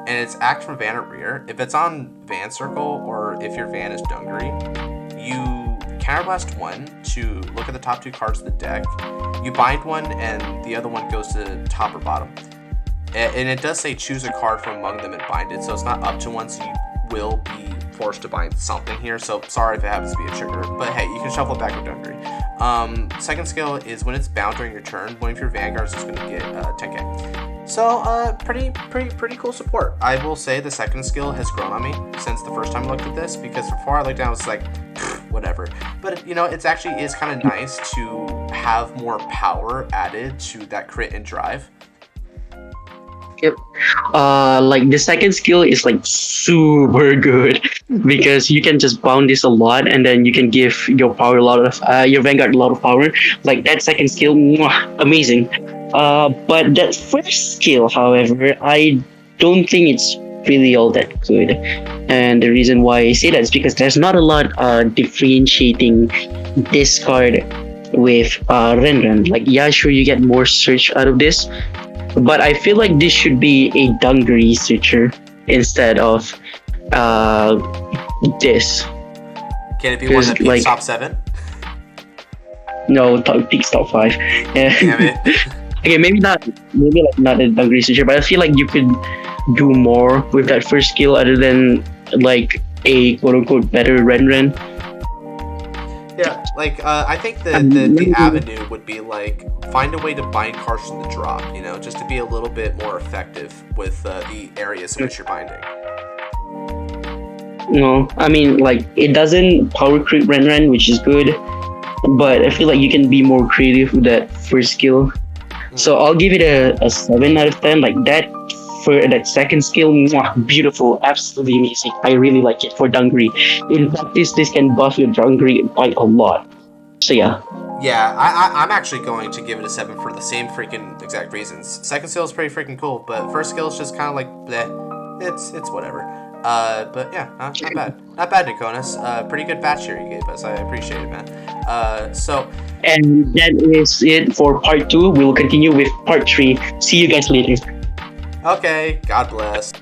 and it's act from van at rear. If it's on van circle, or if your van is Dungaree, you counterblast one to look at the top 2 cards of the deck. You bind one, and the other one goes to top or bottom. And it does say choose a card from among them and bind it, so it's not up to one, so you will be forced to bind something here. So sorry if it happens to be a trigger, but hey, you can shuffle it back with Dungaree. Second skill is when it's bound during your turn, one of your vanguards is going to get 10k. So pretty cool support. I will say the second skill has grown on me since the first time I looked at this, because before I looked down, it was like whatever. But you know, it's actually is kind of nice to have more power added to that crit and drive. Yep. Like the second skill is like super good because you can just bound this a lot, and then you can give your power a lot of your vanguard a lot of power. Like that second skill, amazing. But that first skill, however, I don't think it's really all that good. And the reason why I say that is because there's not a lot differentiating this card with Renren. Like, yeah, sure, you get more search out of this, but I feel like this should be a Dungaree searcher instead of this. Can it be one that peaks like, top 7? No, peaks top 5. Yeah. Damn it. Okay, maybe not a Dungaree searcher, but I feel like you could do more with that first skill other than like a quote unquote better Renren. Yeah, like I think the avenue would be like find a way to bind cards from the drop, you know, just to be a little bit more effective with the areas in which you're binding. No, I mean, like it doesn't power crit Renren, which is good, but I feel like you can be more creative with that first skill. So I'll give it a 7 out of 10. Like that for that second skill, beautiful, absolutely amazing. I really like it for Dungaree. In practice, this can buff your Dungaree by a lot. So yeah. Yeah, I'm actually going to give it a 7 for the same freaking exact reasons. Second skill is pretty freaking cool, but first skill is just kind of like bleh. It's whatever. But yeah, not bad. Not bad, Nikonus. Pretty good batch here you gave us. I appreciate it, man. So. And that is it for part 2. We'll continue with part 3. See you guys later. Okay, God bless.